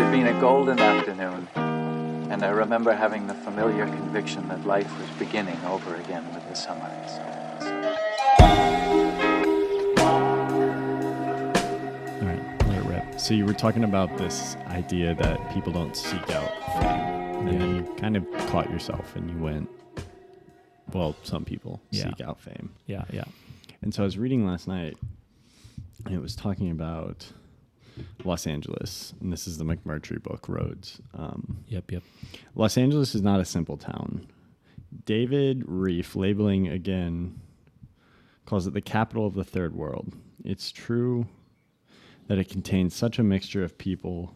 had been a golden afternoon, and I remember having the familiar conviction that life was beginning over again with the sunrise. All right, let it rip. So you were talking about this idea that people don't seek out fame, and then you kind of caught yourself and you went, well, some people seek out fame. Yeah. And so I was reading last night, and it was talking about Los Angeles, and this is the McMurtry book, Roads. Yep. Los Angeles is not a simple town. David Reef, labeling again, calls it the capital of the third world. It's true that it contains such a mixture of peoples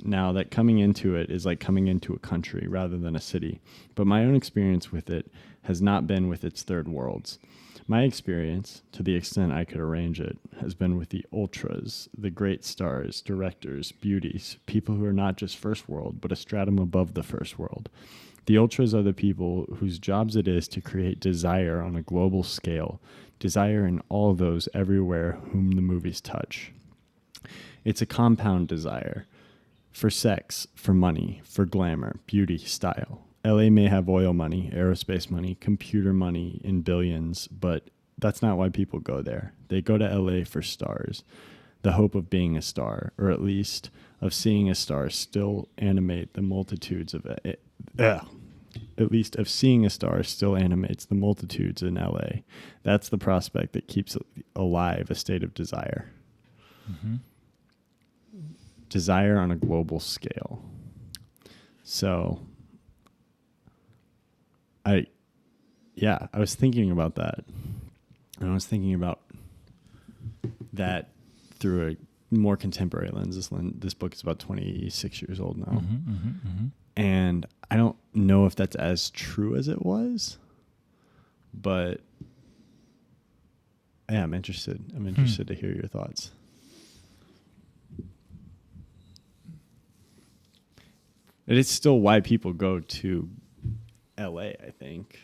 now that coming into it is like coming into a country rather than a city. But my own experience with it has not been with its third worlds. My experience, to the extent I could arrange it, has been with the ultras, the great stars, directors, beauties, people who are not just first world, but a stratum above the first world. The ultras are the people whose jobs it is to create desire on a global scale, desire in all those everywhere whom the movies touch. It's a compound desire for sex, for money, for glamour, beauty, style. LA may have oil money, aerospace money, computer money in billions, but that's not why people go there. They go to LA for stars, the hope of being a star, or at least of seeing a star still animate the multitudes of it. At least of seeing a star still animates the multitudes in LA. That's the prospect that keeps alive a state of desire. Mm-hmm. Desire on a global scale. So I was thinking about that. And I was thinking about that through a more contemporary lens. This book is about 26 years old now. And I don't know if that's as true as it was, but yeah, I'm interested. I'm interested to hear your thoughts. It is still why people go to LA, I think.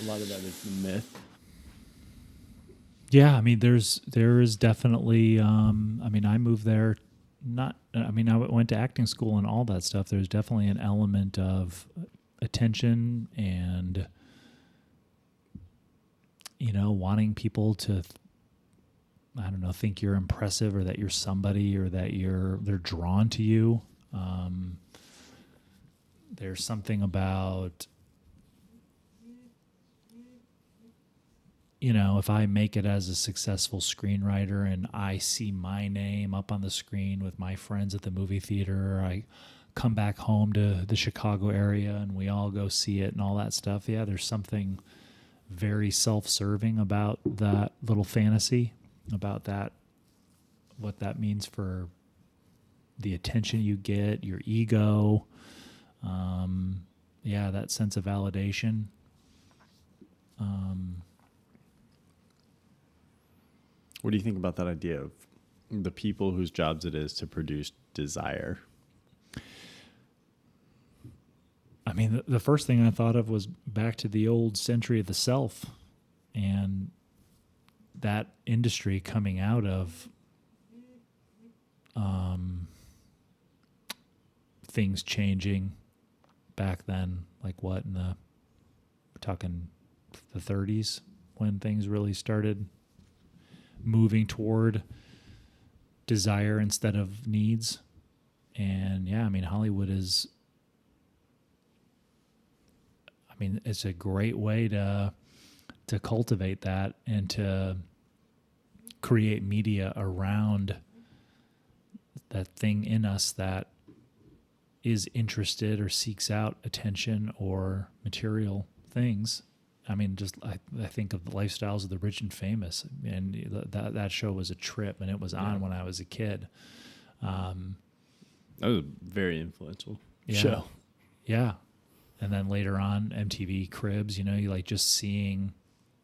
A lot of that is the myth. Yeah, I mean, there is definitely. I moved there. I went to acting school and all that stuff. There's definitely an element of attention and, wanting people to, think you're impressive or that you're somebody or that they're drawn to you. There's something about, if I make it as a successful screenwriter and I see my name up on the screen with my friends at the movie theater, or I come back home to the Chicago area and we all go see it and all that stuff. Yeah, there's something very self-serving about that little fantasy, about that, what that means for the attention you get, your ego, that sense of validation. What do you think about that idea of the people whose jobs it is to produce desire? I mean, the first thing I thought of was back to the old century of the self and that industry coming out of things changing back then, like what we're talking the 30s when things really started moving toward desire instead of needs. And Hollywood is, it's a great way to cultivate that and to create media around that thing in us that is interested or seeks out attention or material things. I think of the lifestyles of the rich and famous, and that show was a trip, and it was on when I was a kid. That was a very influential show. Yeah. And then later on, MTV Cribs, you like just seeing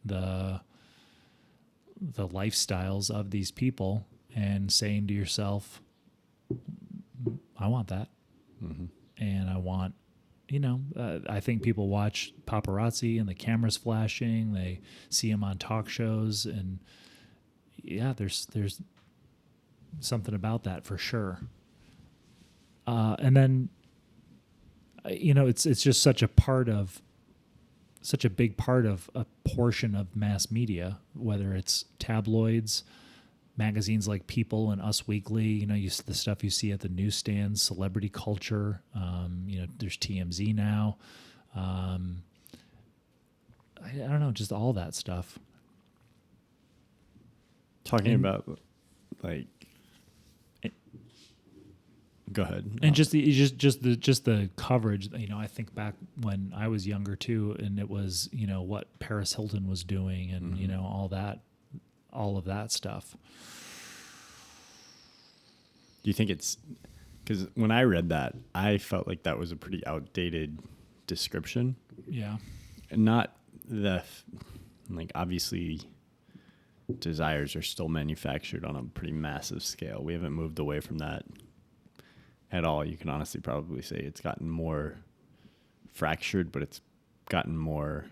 the lifestyles of these people and saying to yourself, I want that. Mm-hmm. And I want, I think people watch paparazzi and the cameras flashing. They see them on talk shows, and there's something about that for sure. And then, it's just such a big part of a portion of mass media, whether it's tabloids, magazines like People and Us Weekly, the stuff you see at the newsstands, celebrity culture, there's TMZ now. I don't know, just all that stuff. Talking about like, go ahead. And just the coverage. I think back when I was younger too, and it was what Paris Hilton was doing, and all of that stuff. Do you think it's because when I read that, I felt like that was a pretty outdated description? Yeah, and not obviously desires are still manufactured on a pretty massive scale. We haven't moved away from that at all. You can honestly probably say it's gotten more fractured, but it's gotten more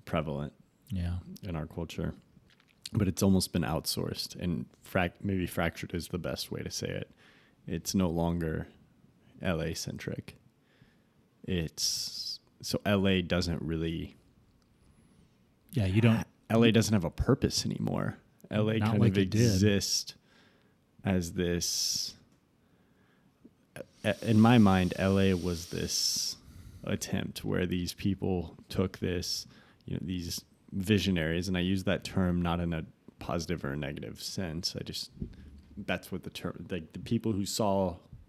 prevalent in our culture. But it's almost been outsourced, and maybe fractured is the best way to say it. It's no longer LA centric. So LA doesn't really. Yeah, you don't. LA doesn't have a purpose anymore. LA kind of exists as this. In my mind, LA was this attempt where these people took this, these visionaries, and I use that term not in a positive or a negative sense. That's what the term, like the people who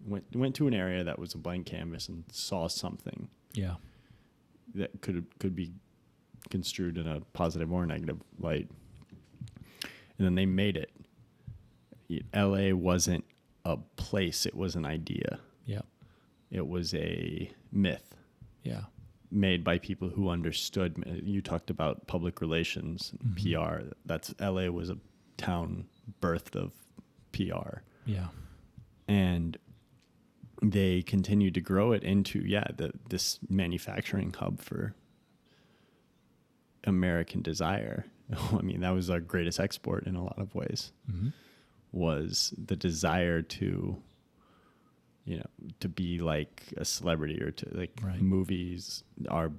went to an area that was a blank canvas and saw something. Yeah. That could be construed in a positive or negative light. And then they made it. LA wasn't a place, it was an idea. Yeah. It was a myth. Yeah. Made by people who understood. You talked about public relations, PR. That's LA was a town birthed of PR. Yeah. And they continued to grow it into this manufacturing hub for American desire. I mean, that was our greatest export in a lot of ways. Was the desire to to be like a celebrity, or to like movies are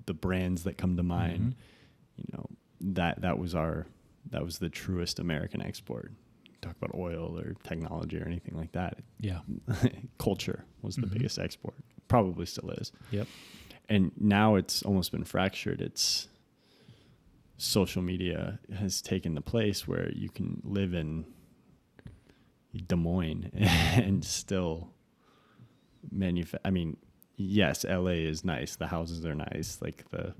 the brands that come to mind. That was the truest American export. Talk about oil or technology or anything like that. Yeah. Culture was the biggest export. Probably still is. Yep. And now it's almost been fractured. It's social media has taken the place where you can live in Des Moines and still I mean, yes, LA is nice. The houses are nice. Like the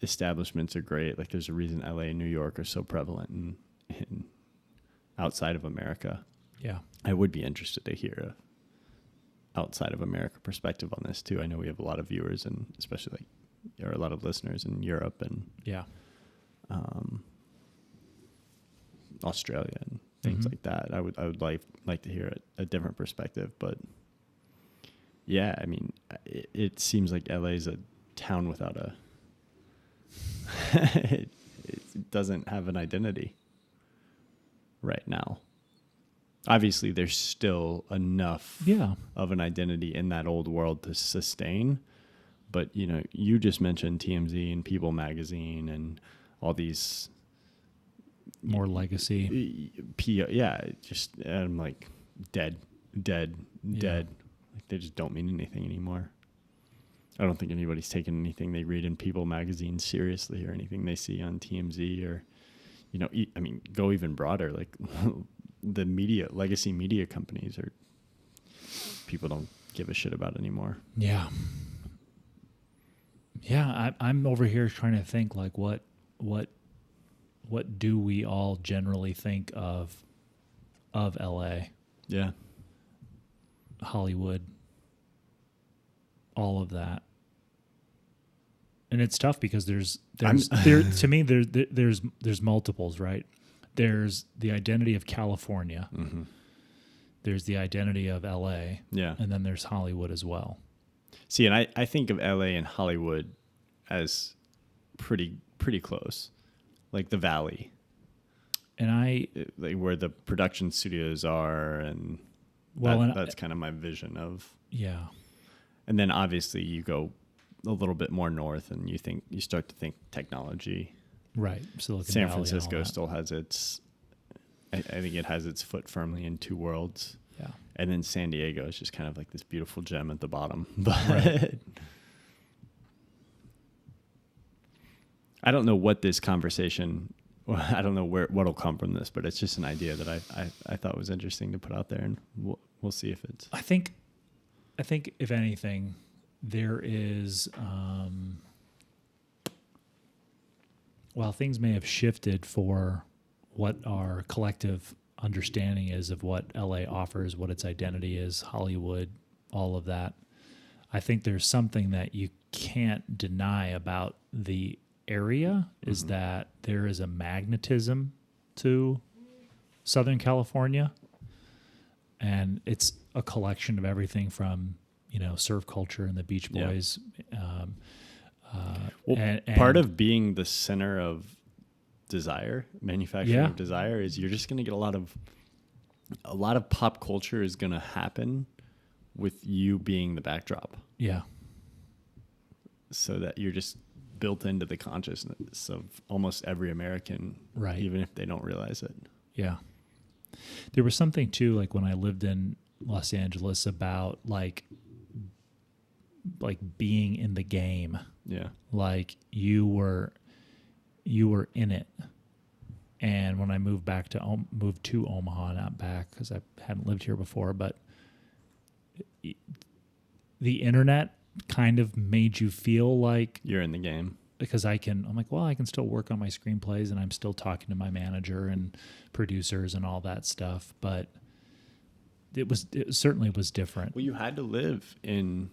establishments are great. Like there's a reason LA and New York are so prevalent in outside of America. Yeah. I would be interested to hear a outside of America perspective on this too. I know we have a lot of viewers, and especially there are a lot of listeners in Europe and Australia and things like that. I would like to hear a different perspective, but yeah, I mean, it seems like LA is a town without it doesn't have an identity right now. Obviously, there's still enough of an identity in that old world to sustain. But, you just mentioned TMZ and People magazine and all these more legacy. I'm like dead. Like they just don't mean anything anymore. I don't think anybody's taking anything they read in People magazine seriously, or anything they see on TMZ, or, I mean, go even broader, like the legacy media companies people don't give a shit about anymore. Yeah. Yeah. I'm over here trying to think like what do we all generally think of LA? Yeah. Hollywood, all of that. And it's tough because there's multiples, right? There's the identity of California. Mm-hmm. There's the identity of LA. Yeah. And then there's Hollywood as well. See, and I think of LA and Hollywood as pretty close. Like the Valley. And like where the production studios are, and Well, that's kind of my vision of. yeah. And then obviously you go a little bit more north, and you start to think technology. Right. Silicon San Valley and all Francisco that. still has its. I think it has its foot firmly in two worlds. Yeah. And then San Diego is just kind of like this beautiful gem at the bottom. But Right. I don't know what this conversation, well, I don't know what'll come from this, but it's just an idea that I thought was interesting to put out there, and we'll see if it's. I think if anything, there is, while things may have shifted for what our collective understanding is of what LA offers, what its identity is, Hollywood, all of that, I think there's something that you can't deny about the area is that there is a magnetism to Southern California, and it's a collection of everything from surf culture and the Beach Boys. And part of being the center of desire, manufacturing of desire, is you're just going to get a lot of pop culture is going to happen with you being the backdrop. Yeah. So that you're just built into the consciousness of almost every American, right? Even if they don't realize it. Yeah. There was something too, like when I lived in Los Angeles, about like being in the game. Yeah. Like you were in it. And when I moved to Omaha, not back because I hadn't lived here before, but the internet kind of made you feel like you're in the game, because I can still work on my screenplays, and I'm still talking to my manager and producers and all that stuff. But it certainly was different. Well, you had to live in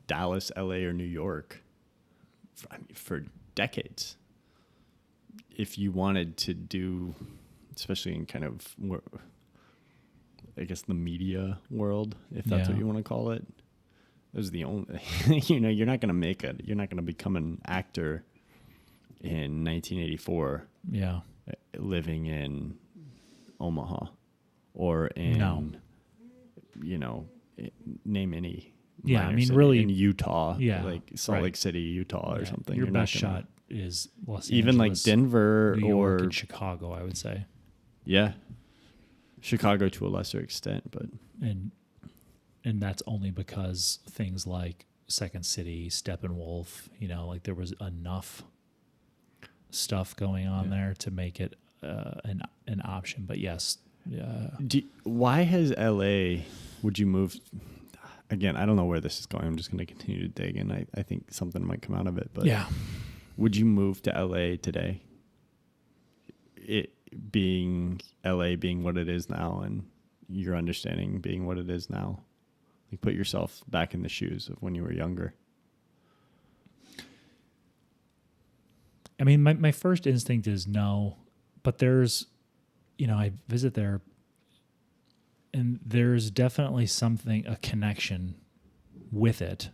Dallas, LA, or New York for decades if you wanted to do, especially in kind of, I guess, the media world, if that's what you want to call it. It was the only, you're not going to become an actor in 1984. Yeah. Living in Omaha or in, name any. Yeah. I mean, city, really in Utah, like Salt Lake City, Utah or something. Your best shot is Los Angeles. Even like Denver New York or and Chicago, I would say. Yeah. Chicago to a lesser extent, but. And that's only because things like Second City, Steppenwolf, there was enough stuff going on there to make it an option. But yes. Why has LA, would you move? Again, I don't know where this is going. I'm just going to continue to dig, and I think something might come out of it. But yeah. Would you move to LA today? It being LA being what it is now, and your understanding being what it is now. Like, put yourself back in the shoes of when you were younger. I mean, my first instinct is no, but there's, I visit there, and there's definitely a connection with it,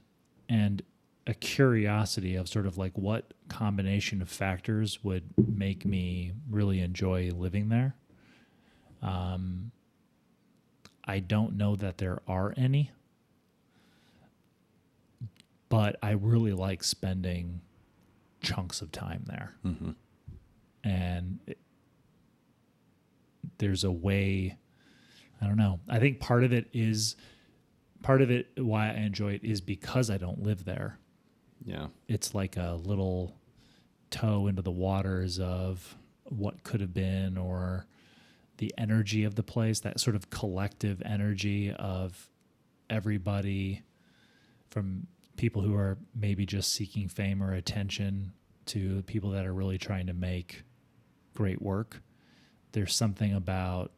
and a curiosity of sort of like what combination of factors would make me really enjoy living there. I don't know that there are any, but I really like spending chunks of time there. Mm-hmm. And there's a way, I don't know. I think part of it why I enjoy it is because I don't live there. Yeah. It's like a little toe into the waters of what could have been, or the energy of the place, that sort of collective energy of everybody, from people who are maybe just seeking fame or attention to people that are really trying to make great work. There's something about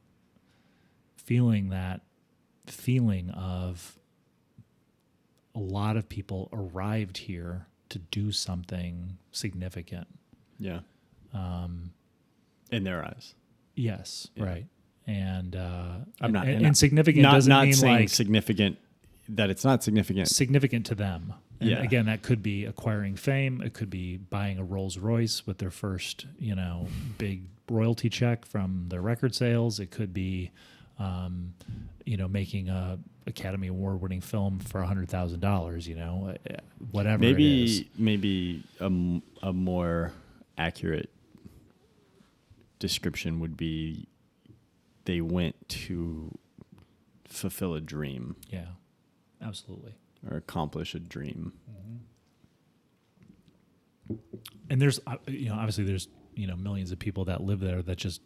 feeling that feeling of a lot of people arrived here to do something significant. Yeah. In their eyes. Yes. Yeah. Right. And significant doesn't not mean saying like significant, that it's not significant. Significant to them. And yeah. Again, that could be acquiring fame. It could be buying a Rolls Royce with their first, big royalty check from their record sales. It could be making a Academy Award winning film for $100,000, whatever it Maybe is. maybe a more accurate description would be they went to fulfill a dream Yeah, absolutely. or accomplish a dream. And there's, obviously there's, millions of people that live there that just,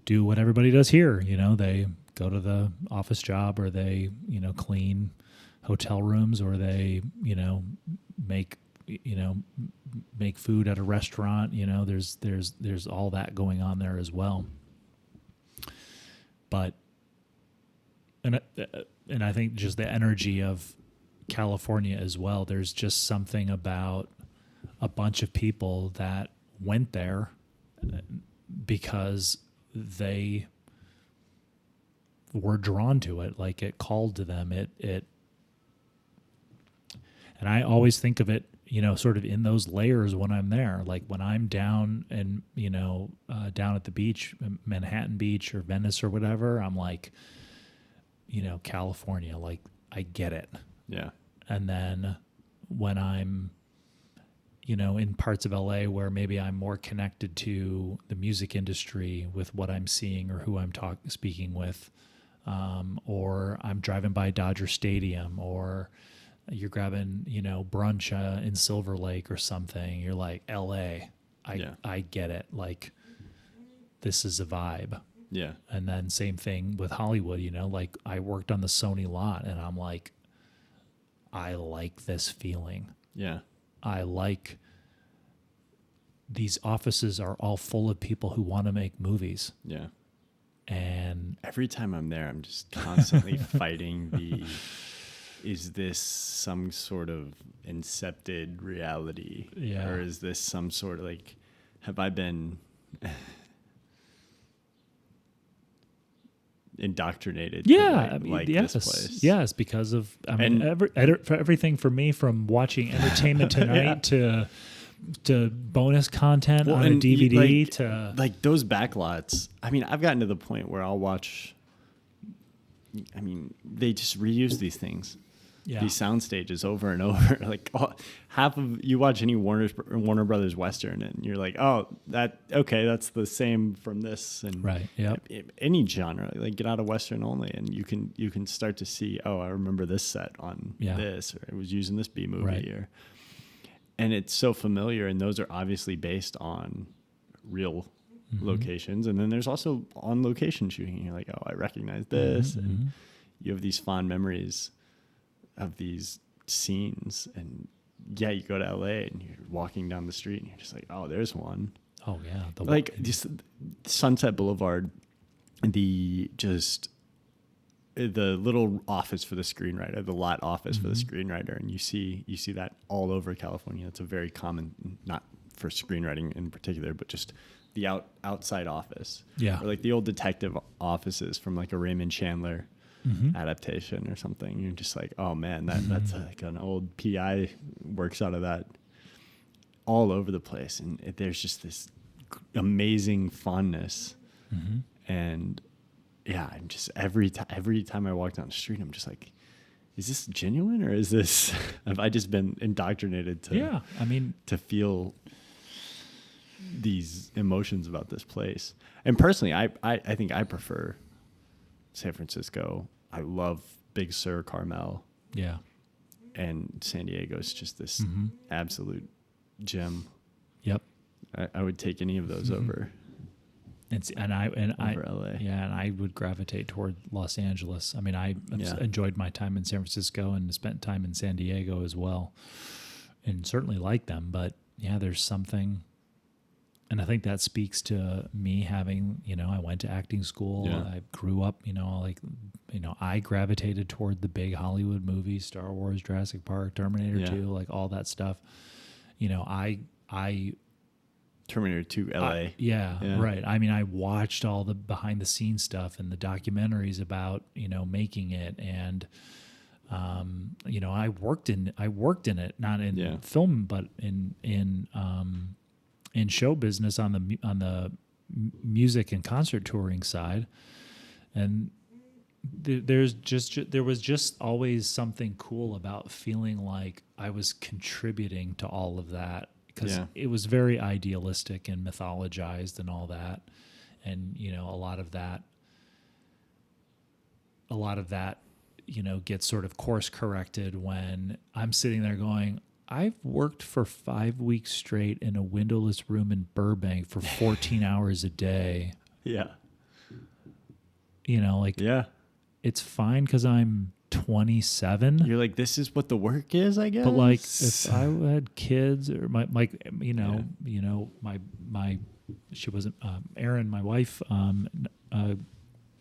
do what everybody does here. They go to the office job, or they, clean hotel rooms, or they, make food at a restaurant. There's all that going on there as well. But, and I think just the energy of California as well. There's just something about a bunch of people that went there because they were drawn to it, like it called to them. And I always think of it, sort of in those layers when I'm there. Like when I'm down and, down at the beach, Manhattan Beach or Venice or whatever, I'm like, California, like I get it. Yeah. And then when I'm, in parts of LA where maybe I'm more connected to the music industry with what I'm seeing or who I'm speaking with, or I'm driving by Dodger Stadium, or you're grabbing, brunch in Silver Lake or something, you're like, LA, I get it. Like, this is a vibe. Yeah. And then same thing with Hollywood, like I worked on the Sony lot and I'm like, I like this feeling. Yeah. I like these offices are all full of people who want to make movies. Yeah. And Every time I'm there, I'm just constantly fighting is this some sort of incepted reality? Yeah. Or is this some sort of have I been indoctrinated to yes, this place? Yes, because of for everything for me, from watching Entertainment Tonight to bonus content on a DVD to those backlots. I mean, I've gotten to the point where I'll watch. I mean, they just reuse these things. Yeah. These sound stages over and over. Half of you watch any Warner Brothers Western, and you're like, oh, that's the same from this, and right, yep. Any genre, get out of Western only, and you can start to see, oh, I remember this set on this, or it was using this B movie, right. And it's so familiar, and those are obviously based on real locations, and then there's also on location shooting. You're like, oh, I recognize this, and you have these fond memories of these scenes. And you go to LA and you're walking down the street and you're just like, oh, there's one. Oh yeah. Just Sunset Boulevard, the little office for the screenwriter, the lot office for the screenwriter. And you see that all over California. It's a very common, not for screenwriting in particular, but just the outside office. Yeah. Or the old detective offices from a Raymond Chandler adaptation or something. You're just like, oh man, that's an old PI works out of that all over the place. And there's just this amazing fondness. And yeah, I'm just every time I walk down the street, I'm just like, is this genuine, or is this, have I just been indoctrinated to feel these emotions about this place? And personally, I think I prefer San Francisco. I love Big Sur, Carmel. Yeah. And San Diego is just this absolute gem. Yep. I would take any of those over. Over LA. Yeah, and I would gravitate toward Los Angeles. I mean, I enjoyed my time in San Francisco and spent time in San Diego as well, and certainly like them. But yeah, there's something, and I think that speaks to me having, I went to acting school. Yeah. I grew up, I gravitated toward the big Hollywood movies, Star Wars, Jurassic Park, Terminator 2, all that stuff. I Terminator 2 LA. Right. I mean, I watched all the behind the scenes stuff and the documentaries about, making it. And, I worked in it, not in film, but in show business on the music and concert touring side. And there was just always something cool about feeling like I was contributing to all of that, because it was very idealistic and mythologized and all that. And, you know, a lot of that, you know, gets sort of course corrected when I'm sitting there going, I've worked for 5 weeks straight in a windowless room in Burbank for 14 hours a day. Yeah. You know, like, it's fine because I'm 27. You're like, this is what the work is, I guess. But like, if I had kids, or my she wasn't Erin, my wife,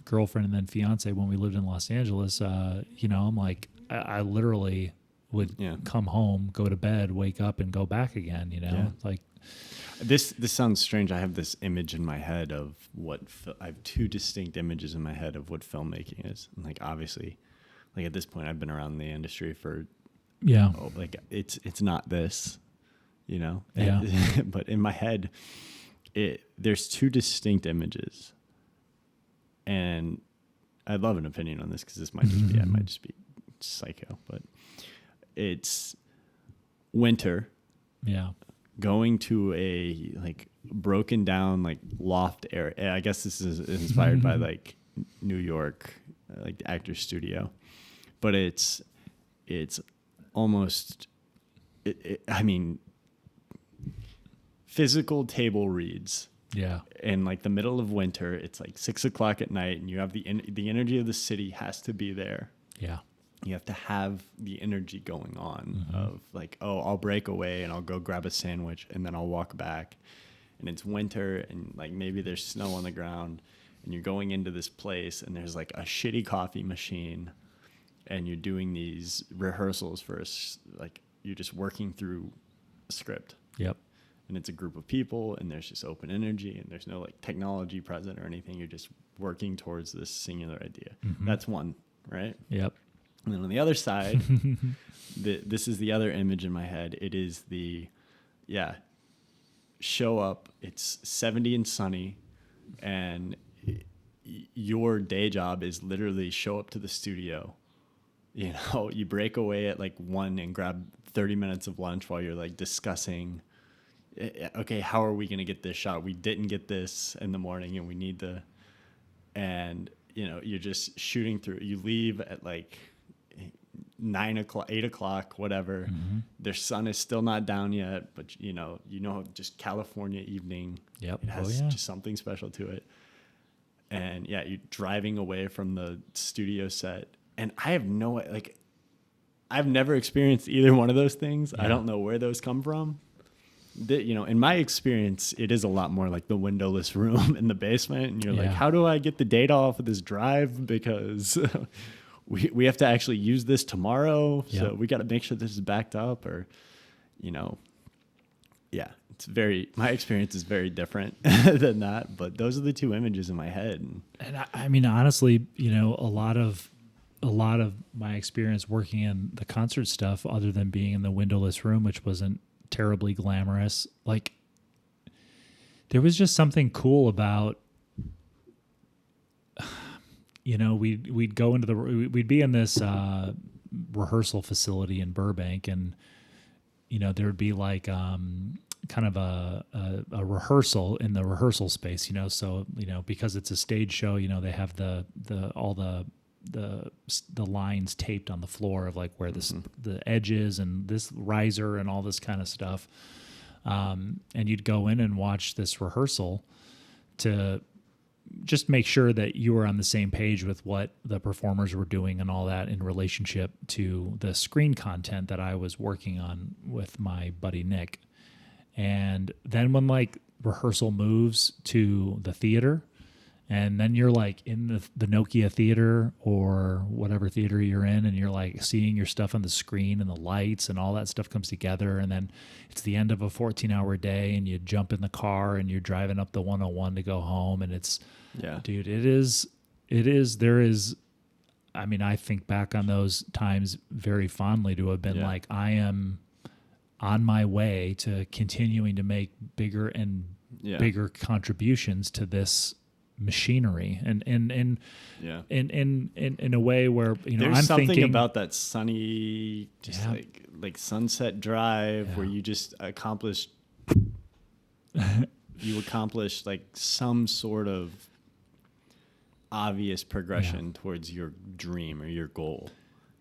girlfriend, and then fiance when we lived in Los Angeles. You know, I'm like, I literally would come home, go to bed, wake up, and go back again. You know, like. This sounds strange. I have this image in my head of I have two distinct images in my head of what filmmaking is. And like, obviously, like at this point, I've been around the industry for, like it's not this, you know? Yeah. But in my head, there's two distinct images. And I'd love an opinion on this, because this might just be, I might just be psycho, but it's winter. Yeah. Going to a like broken down like loft area. I guess this is inspired by like New York, like the Actors Studio, but it's almost, I mean, physical table reads. Yeah. In like the middle of winter, it's like 6 o'clock at night, and you have the energy of the city has to be there. Yeah. You have to have the energy going on of like, oh, I'll break away and I'll go grab a sandwich and then I'll walk back. And it's winter, and like maybe there's snow on the ground, and you're going into this place and there's like a shitty coffee machine, and you're doing these rehearsals for like you're just working through a script. Yep. And it's a group of people, and there's just open energy, and there's no like technology present or anything. You're just working towards this singular idea. That's one, right? Yep. And then on the other side, this is the other image in my head. It is show up, it's 70 and sunny, and your day job is literally show up to the studio. You know, you break away at like 1 and grab 30 minutes of lunch while you're like discussing, okay, how are we going to get this shot? We didn't get this in the morning, and we need to, and you know, you're just shooting through. You leave at like 9 o'clock, 8 o'clock, whatever. Their sun is still not down yet, but you know, just California evening. Yep. It has just something special to it. And yeah, you're driving away from the studio set, and I have I've never experienced either one of those things. I don't know where those come from. You know, in my experience, it is a lot more like the windowless room in the basement, and you're like, how do I get the data off of this drive? Because we have to actually use this tomorrow. So we got to make sure this is backed up, or, you know, my experience is very different than that, but those are the two images in my head. And I mean, honestly, you know, a lot of my experience working in the concert stuff, other than being in the windowless room, which wasn't terribly glamorous, like there was just something cool about, you know, we'd go into we'd be in this rehearsal facility in Burbank, and you know, there would be like kind of a rehearsal in the rehearsal space, you know, so you know, because it's a stage show, you know, they have all the lines taped on the floor of like where the edges and this riser and all this kind of stuff, and you'd go in and watch this rehearsal to just make sure that you were on the same page with what the performers were doing and all that in relationship to the screen content that I was working on with my buddy Nick. And then when like rehearsal moves to the theater, and then you're like in the Nokia theater or whatever theater you're in, and you're like seeing your stuff on the screen and the lights and all that stuff comes together. And then it's the end of a 14-hour day, and you jump in the car and you're driving up the 101 to go home. And it's, dude, there is, I mean, I think back on those times very fondly to have been like, I am on my way to continuing to make bigger and bigger contributions to this machinery, and in a way where there's I'm something thinking about that sunny, just like sunset drive where you just accomplish like some sort of obvious progression towards your dream or your goal.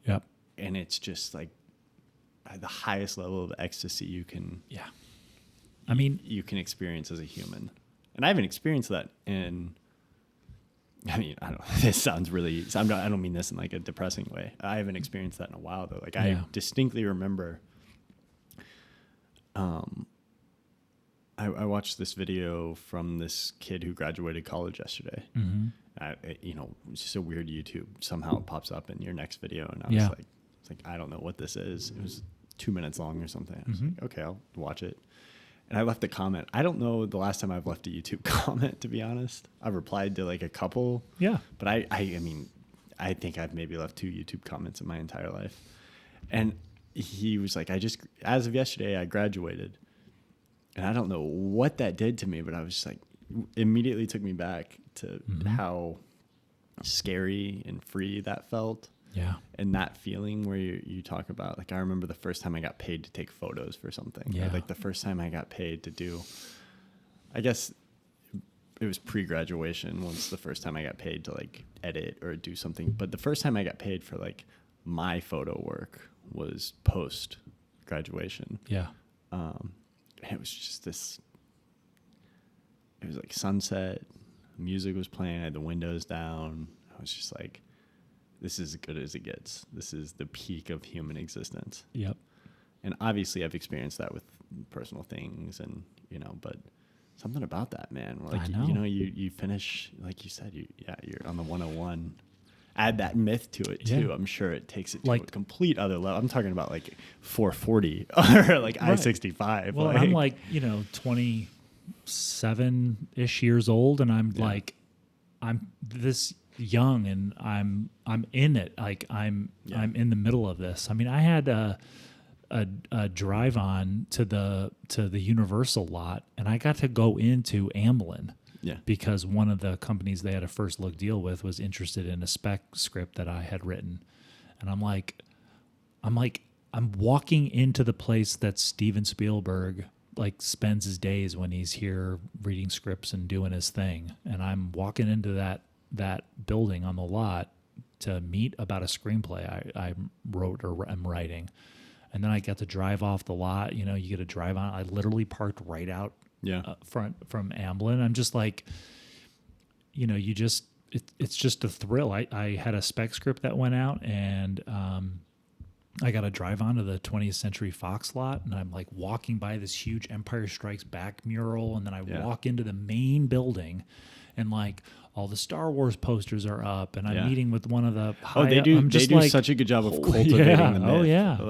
Yep. And it's just like at the highest level of ecstasy you can you can experience as a human. And I haven't experienced that I don't this sounds really I don't mean this in like a depressing way. I haven't experienced that in a while though. Like I distinctly remember I watched this video from this kid who graduated college yesterday. Mm-hmm. It's just a weird YouTube. Somehow it pops up in your next video, and I was like, I don't know what this is. It was 2 minutes long or something. I was like, okay, I'll watch it. And I left a comment. I don't know the last time I've left a YouTube comment, to be honest. I've replied to like a couple. Yeah. But I mean, I think I've maybe left 2 YouTube comments in my entire life. And he was like, as of yesterday, I graduated. And I don't know what that did to me, but I was just like, immediately took me back to how scary and free that felt. Yeah. And that feeling where you talk about, like, I remember the first time I got paid to take photos for something. Yeah. Or like the first time I got paid to do, I guess it was pre-graduation was the first time I got paid to like edit or do something. But the first time I got paid for like my photo work was post-graduation. Yeah. It was just this, it was like sunset, music was playing, I had the windows down. I was just like, this is as good as it gets. This is the peak of human existence. Yep. And obviously I've experienced that with personal things and, but something about that, man. Like, I know. You finish, like you said, you're on the 101. Add that myth to it too. I'm sure it takes it to like, a complete other level. I'm talking about like 440 or like I-65. Well, like, I'm like, 27-ish years old, and I'm like, I'm this young, and I'm in it. Like I'm in the middle of this. I mean, I had a drive on to the Universal lot, and I got to go into Amblin. Yeah. Because one of the companies they had a first look deal with was interested in a spec script that I had written. And I'm walking into the place that Steven Spielberg like spends his days when he's here reading scripts and doing his thing. And I'm walking into that building on the lot to meet about a screenplay I wrote or am writing. And then I get to drive off the lot. You get to drive on. I literally parked right out front from Amblin. I'm just like, it's just a thrill. I had a spec script that went out, and I got to drive onto the 20th Century Fox lot, and I'm like walking by this huge Empire Strikes Back mural, and then I walk into the main building, and like all the Star Wars posters are up, and I'm meeting with one of the they do like, such a good job of cultivating the myth. Oh yeah.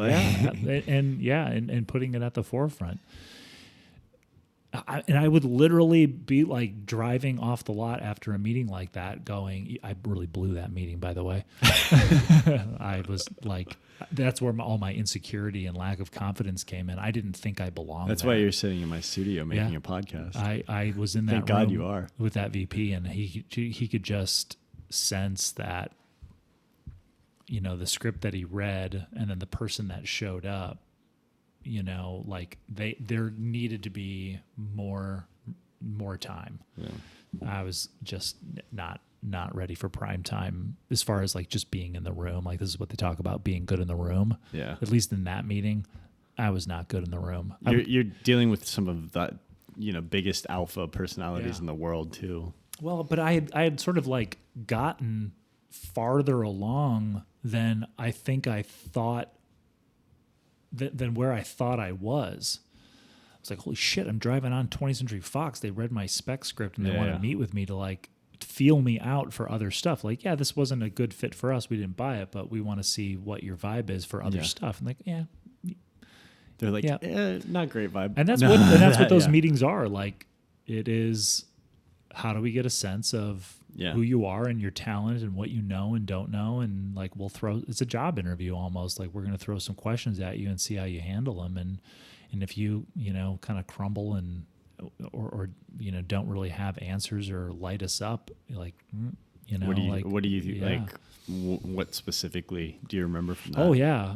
And putting it at the forefront. And I would literally be like driving off the lot after a meeting like that going, I really blew that meeting, by the way. I was like, that's where all my insecurity and lack of confidence came in. I didn't think I belonged That's there. why you're sitting in my studio making a podcast. I was in that Thank God you are. with that VP, and he could just sense that, the script that he read and then the person that showed up, like there needed to be more time. Yeah. I was just not ready for prime time as far as like just being in the room. Like this is what they talk about, being good in the room. Yeah. At least in that meeting, I was not good in the room. You're dealing with some of that, biggest alpha personalities in the world too. Well, but I had sort of like gotten farther along than I think I thought than where I thought I was. I was like, holy shit, I'm driving on 20th Century Fox. They read my spec script and they want to meet with me to like feel me out for other stuff. Like, this wasn't a good fit for us. We didn't buy it, but we want to see what your vibe is for other stuff. And like, they're like, not great vibe. And that's what those meetings are. Like, it is, how do we get a sense of who you are and your talent and what you know and don't know? And like, it's a job interview almost. Like, we're going to throw some questions at you and see how you handle them. And if you, kind of crumble and or don't really have answers or light us up. Like, What do you yeah. like? What specifically do you remember from that? Oh yeah.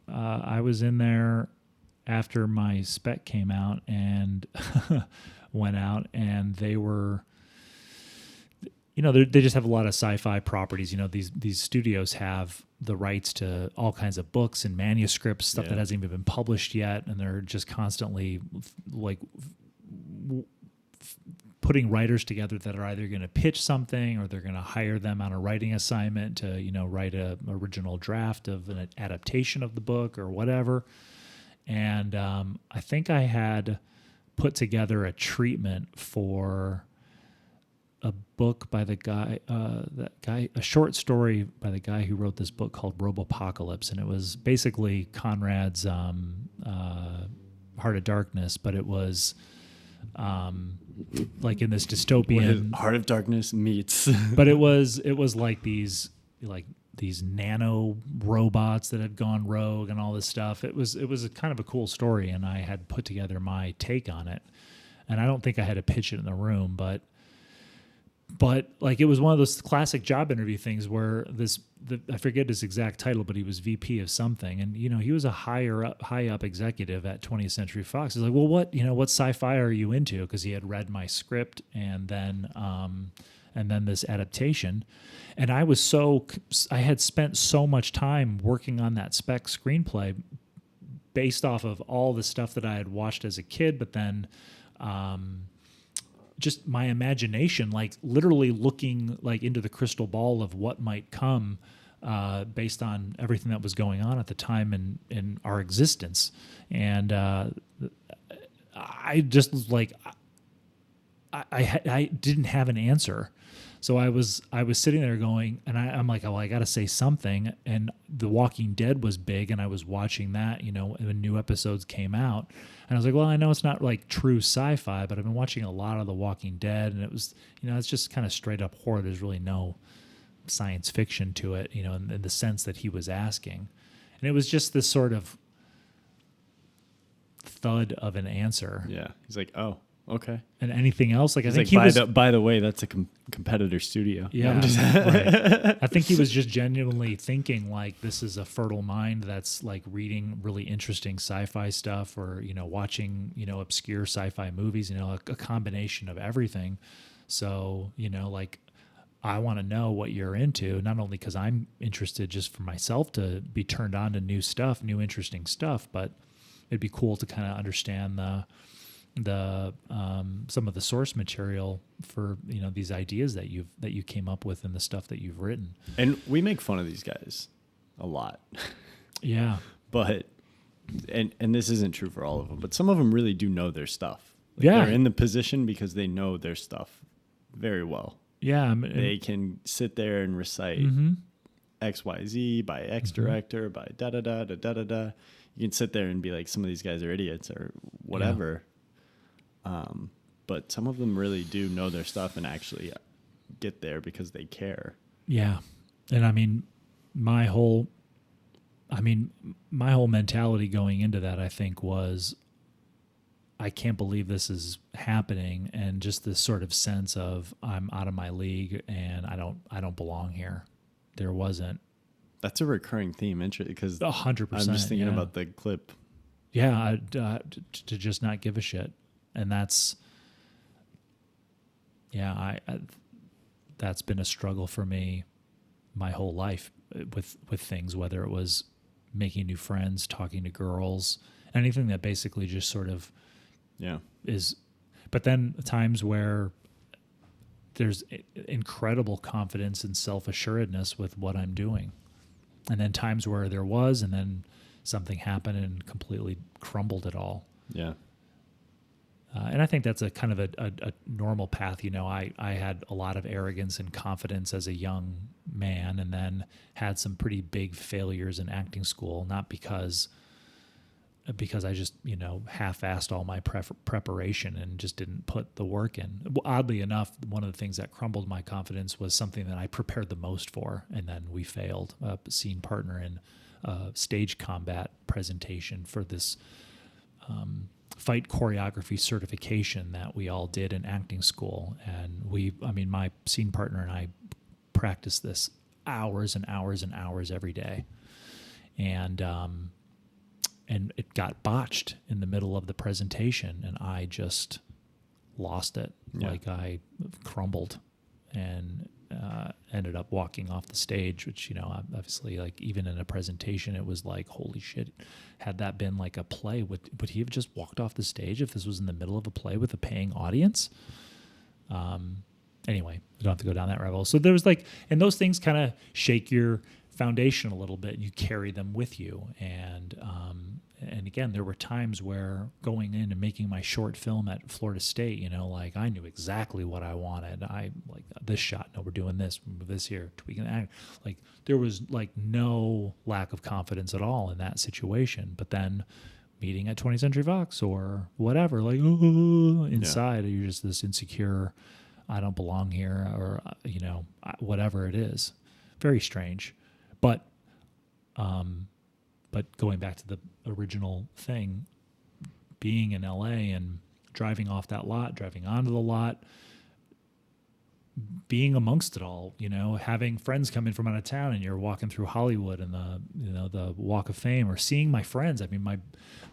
I was in there after my spec came out and went out, and they were, they just have a lot of sci-fi properties. These studios have the rights to all kinds of books and manuscripts, stuff that hasn't even been published yet, and they're just constantly like putting writers together that are either going to pitch something or they're going to hire them on a writing assignment to, write a original draft of an adaptation of the book or whatever. And I think I had put together a treatment for a book by the guy, a short story by the guy who wrote this book called Robopocalypse. And it was basically Conrad's Heart of Darkness, but it was like in this dystopian Heart of Darkness meets. But it was like these nano robots that had gone rogue and all this stuff. It was a kind of a cool story, and I had put together my take on it. And I don't think I had to pitch it in the room, but like it was one of those classic job interview things where I forget his exact title, but he was VP of something, and he was a high up executive at 20th Century Fox. He's like, well, what sci-fi are you into? Because he had read my script and then this adaptation, and I had spent so much time working on that spec screenplay based off of all the stuff that I had watched as a kid, but then just my imagination, like literally looking like into the crystal ball of what might come based on everything that was going on at the time in our existence. And I just was like, I didn't have an answer. So I was sitting there going, and I'm like, oh, I got to say something. And The Walking Dead was big, and I was watching that, when new episodes came out. And I was like, well, I know it's not like true sci-fi, but I've been watching a lot of The Walking Dead, and it was, it's just kind of straight up horror. There's really no science fiction to it, in the sense that he was asking. And it was just this sort of thud of an answer. Yeah. He's like, oh, okay. And anything else? Like, I think like, by the way, that's a competitor studio. Yeah. Right. I think he was just genuinely thinking like, this is a fertile mind that's like reading really interesting sci-fi stuff, or, watching, obscure sci-fi movies, a combination of everything. So, like, I want to know what you're into, not only because I'm interested just for myself to be turned on to new stuff, new interesting stuff, but it'd be cool to kind of understand the some of the source material for these ideas that you came up with and the stuff that you've written. And we make fun of these guys a lot. Yeah. But and this isn't true for all of them, but some of them really do know their stuff. Like, yeah. They're in the position because they know their stuff very well. Yeah. They can sit there and recite XYZ by X director, by da-da-da. You can sit there and be like, some of these guys are idiots or whatever. Yeah. But some of them really do know their stuff and actually get there because they care. Yeah. And I mean, my whole mentality going into that, I think, was, I can't believe this is happening, and just this sort of sense of I'm out of my league and I don't belong here. There wasn't. That's a recurring theme, because 100%. I'm just thinking about the clip. Yeah, to just not give a shit, and that's that's been a struggle for me my whole life with things, whether it was making new friends, talking to girls, anything that basically just sort of is. But then times where there's incredible confidence and self-assuredness with what I'm doing, and then times where there was, and then something happened and completely crumbled it all. Yeah. And I think that's a kind of a normal path. I had a lot of arrogance and confidence as a young man, and then had some pretty big failures in acting school, not because I just, half-assed all my preparation and just didn't put the work in. Oddly enough, one of the things that crumbled my confidence was something that I prepared the most for, and then we failed. A scene partner in a stage combat presentation for this fight choreography certification that we all did in acting school. And my scene partner and I practiced this hours and hours and hours every day. And it got botched in the middle of the presentation, and I just lost it. Yeah. Like I crumbled and ended up walking off the stage, which, obviously, like, even in a presentation, it was like, holy shit, had that been like a play, would he have just walked off the stage if this was in the middle of a play with a paying audience? Anyway, we don't have to go down that rabbit hole. So there was and those things kind of shake your foundation a little bit, and you carry them with you. And again, there were times where going in and making my short film at Florida State, I knew exactly what I wanted. I like this shot. No, we're doing this. Move this here. Tweaking that. Like, there was no lack of confidence at all in that situation. But then meeting at 20th Century Fox or whatever, inside, you're just this insecure, I don't belong here, or whatever it is. Very strange. But going back to the original thing, being in LA and driving off that lot, driving onto the lot, being amongst it all, having friends come in from out of town, and you're walking through Hollywood and the Walk of Fame, or seeing my friends. I mean,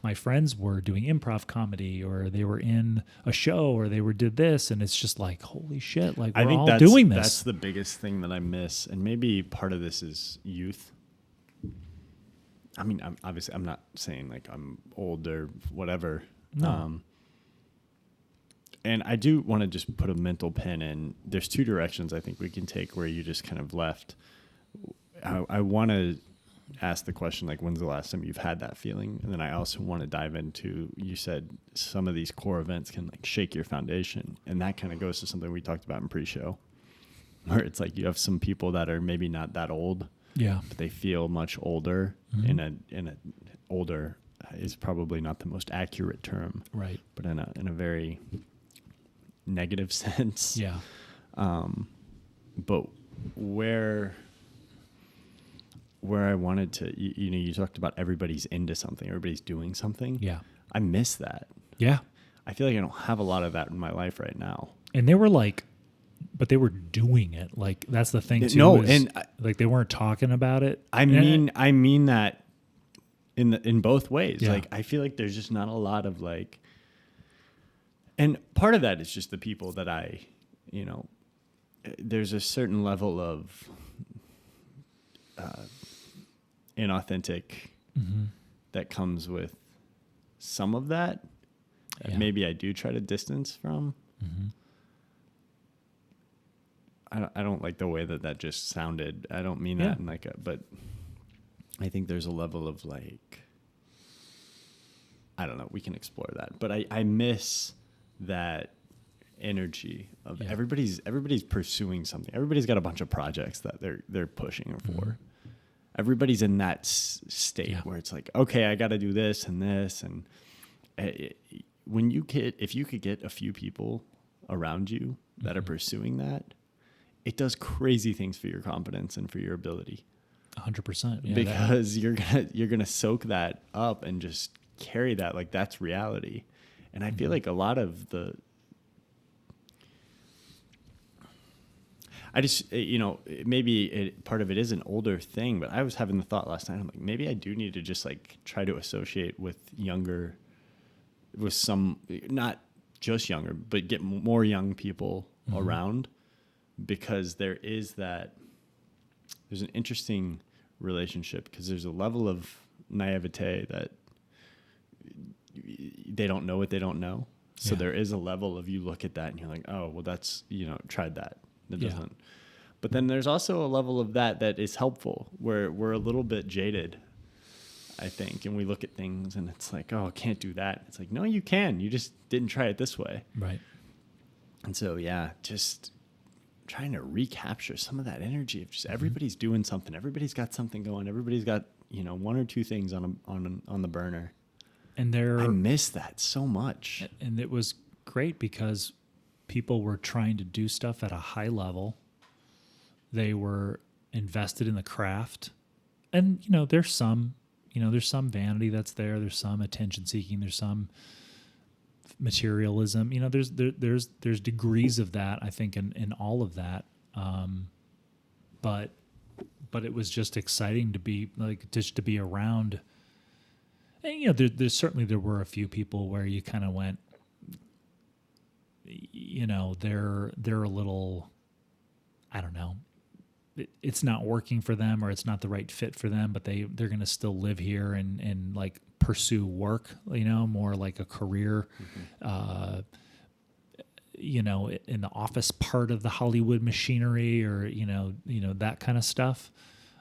my friends were doing improv comedy, or they were in a show, or they did this, and it's just like, holy shit, like, we're all doing this. That's the biggest thing that I miss, and maybe part of this is youth. I mean, I'm not saying like I'm old or whatever. No. And I do want to just put a mental pin in. There's two directions I think we can take where you just kind of left. I want to ask the question, like, when's the last time you've had that feeling? And then I also want to dive into, you said some of these core events can like shake your foundation. And that kind of goes to something we talked about in pre-show, where it's like you have some people that are maybe not that old. Yeah. But they feel much older. Mm-hmm. In a older is probably not the most accurate term. Right. But in a very negative sense. Yeah. But where I wanted to, you talked about everybody's into something, everybody's doing something. Yeah. I miss that. Yeah. I feel like I don't have a lot of that in my life right now. And they were but they were doing it. Like, that's the thing too. No, and they weren't talking about it. I mean that in both ways. Yeah. Like, I feel like there's just not a lot of like, and part of that is just the people that there's a certain level of inauthentic that comes with some of that. Yeah. Maybe I do try to distance from. Mm-hmm. I don't like the way that just sounded. I don't mean that in but I think there's a level of like, I don't know, we can explore that. But I miss that energy of everybody's pursuing something. Everybody's got a bunch of projects that they're pushing for. Mm-hmm. Everybody's in that state where it's like, okay, I got to do this and this. And if you could get a few people around you that are pursuing that, it does crazy things for your confidence and for your ability. 100%. Yeah, because you're gonna soak that up and just carry that like that's reality. And I feel like a lot of maybe part of it is an older thing, but I was having the thought last night, I'm like, maybe I do need to just like try to associate with some, not just younger, but get more young people around. Because there's an interesting relationship, because there's a level of naivete that they don't know what they don't know. So there is a level of, you look at that and you're like, oh, well, that's, tried that. That doesn't. But then there's also a level of that is helpful, where we're a little bit jaded, I think. And we look at things and it's like, oh, I can't do that. It's like, no, you can. You just didn't try it this way. Right. And so, just trying to recapture some of that energy of just everybody's doing something. Everybody's got something going. Everybody's got, one or two things on the burner. And I miss that so much. And it was great because people were trying to do stuff at a high level. They were invested in the craft. And, there's some, there's some vanity that's there. There's some attention seeking. There's some materialism. There's degrees of that, I think, in all of that. But it was just exciting to be just to be around. And, there's certainly there were a few people where you kind of went, they're a little, I don't know, it's not working for them or it's not the right fit for them, but they're going to still live here and like pursue work, more like a career, in the office part of the Hollywood machinery or, that kind of stuff.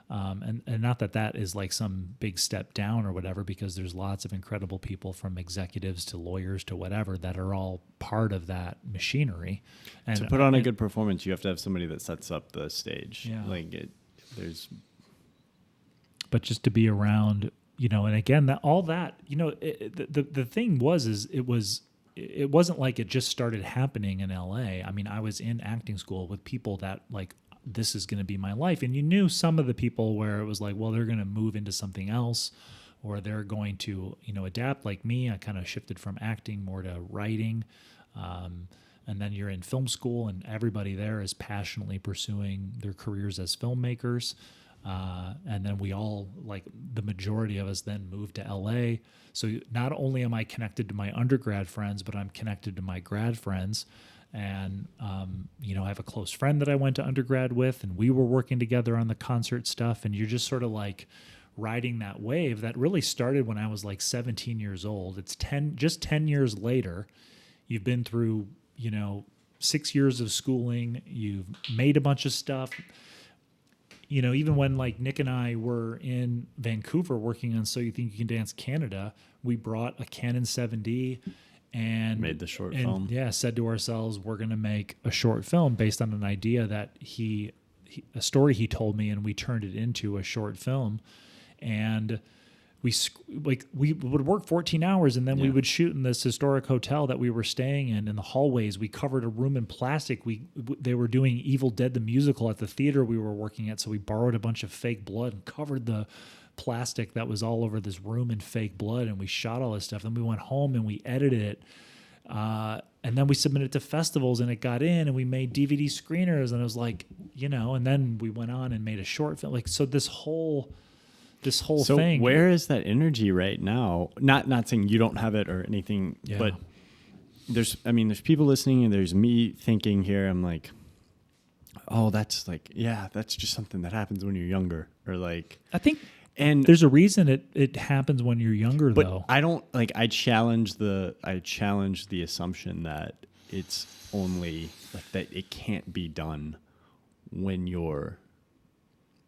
And not that is like some big step down or whatever, because there's lots of incredible people from executives to lawyers to whatever that are all part of that machinery. And to put on a good performance, you have to have somebody that sets up the stage. Yeah. But just to be around, and again, the thing it wasn't like it just started happening in LA. I mean, I was in acting school with people that like, this is going to be my life. And you knew some of the people where it was like, well, they're going to move into something else or they're going to, adapt. Like me, I kind of shifted from acting more to writing. And then you're in film school and everybody there is passionately pursuing their careers as filmmakers. And then we all, like the majority of us then moved to LA. So not only am I connected to my undergrad friends, but I'm connected to my grad friends. And, I have a close friend that I went to undergrad with, and we were working together on the concert stuff. And you're just sort of like riding that wave that really started when I was like 17 years old. It's 10 years later. You've been through, 6 years of schooling. You've made a bunch of stuff. Even when like Nick and I were in Vancouver working on So You Think You Can Dance Canada, we brought a Canon 7D and made the short film. Yeah, said to ourselves, we're going to make a short film based on an idea that a story he told me, and we turned it into a short film. And we would work 14 hours, and then we would shoot in this historic hotel that we were staying in the hallways. We covered a room in plastic. They were doing Evil Dead the musical at the theater we were working at, so we borrowed a bunch of fake blood and covered the plastic that was all over this room in fake blood, and we shot all this stuff. Then we went home and we edited it, and then we submitted it to festivals, and it got in, and we made DVD screeners, and it was like, and then we went on and made a short film. Like, so this whole thing. Where is that energy right now? Not saying you don't have it or anything, but there's people listening, and there's me thinking here, I'm like, oh, that's just something that happens when you're younger, or like, I think. And there's a reason it happens when you're younger, but though. I don't like. I challenge the assumption that it's only like that. It can't be done when you're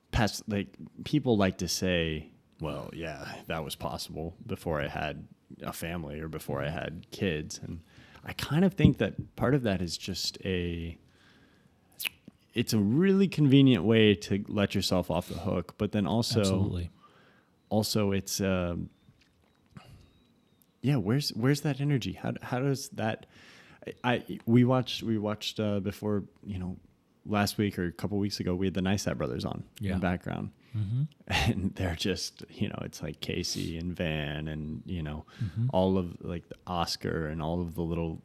past. Like, people like to say, "Well, yeah, that was possible before I had a family or before I had kids," and I kind of think that part of that is just it's a really convenient way to let yourself off the hook, but then also, Absolutely. Also it's, where's that energy? How does that, we watched before, last week or a couple weeks ago, we had the Neistat brothers on in the background, and they're just, it's like Casey and Van and, all of like the Oscar and all of the little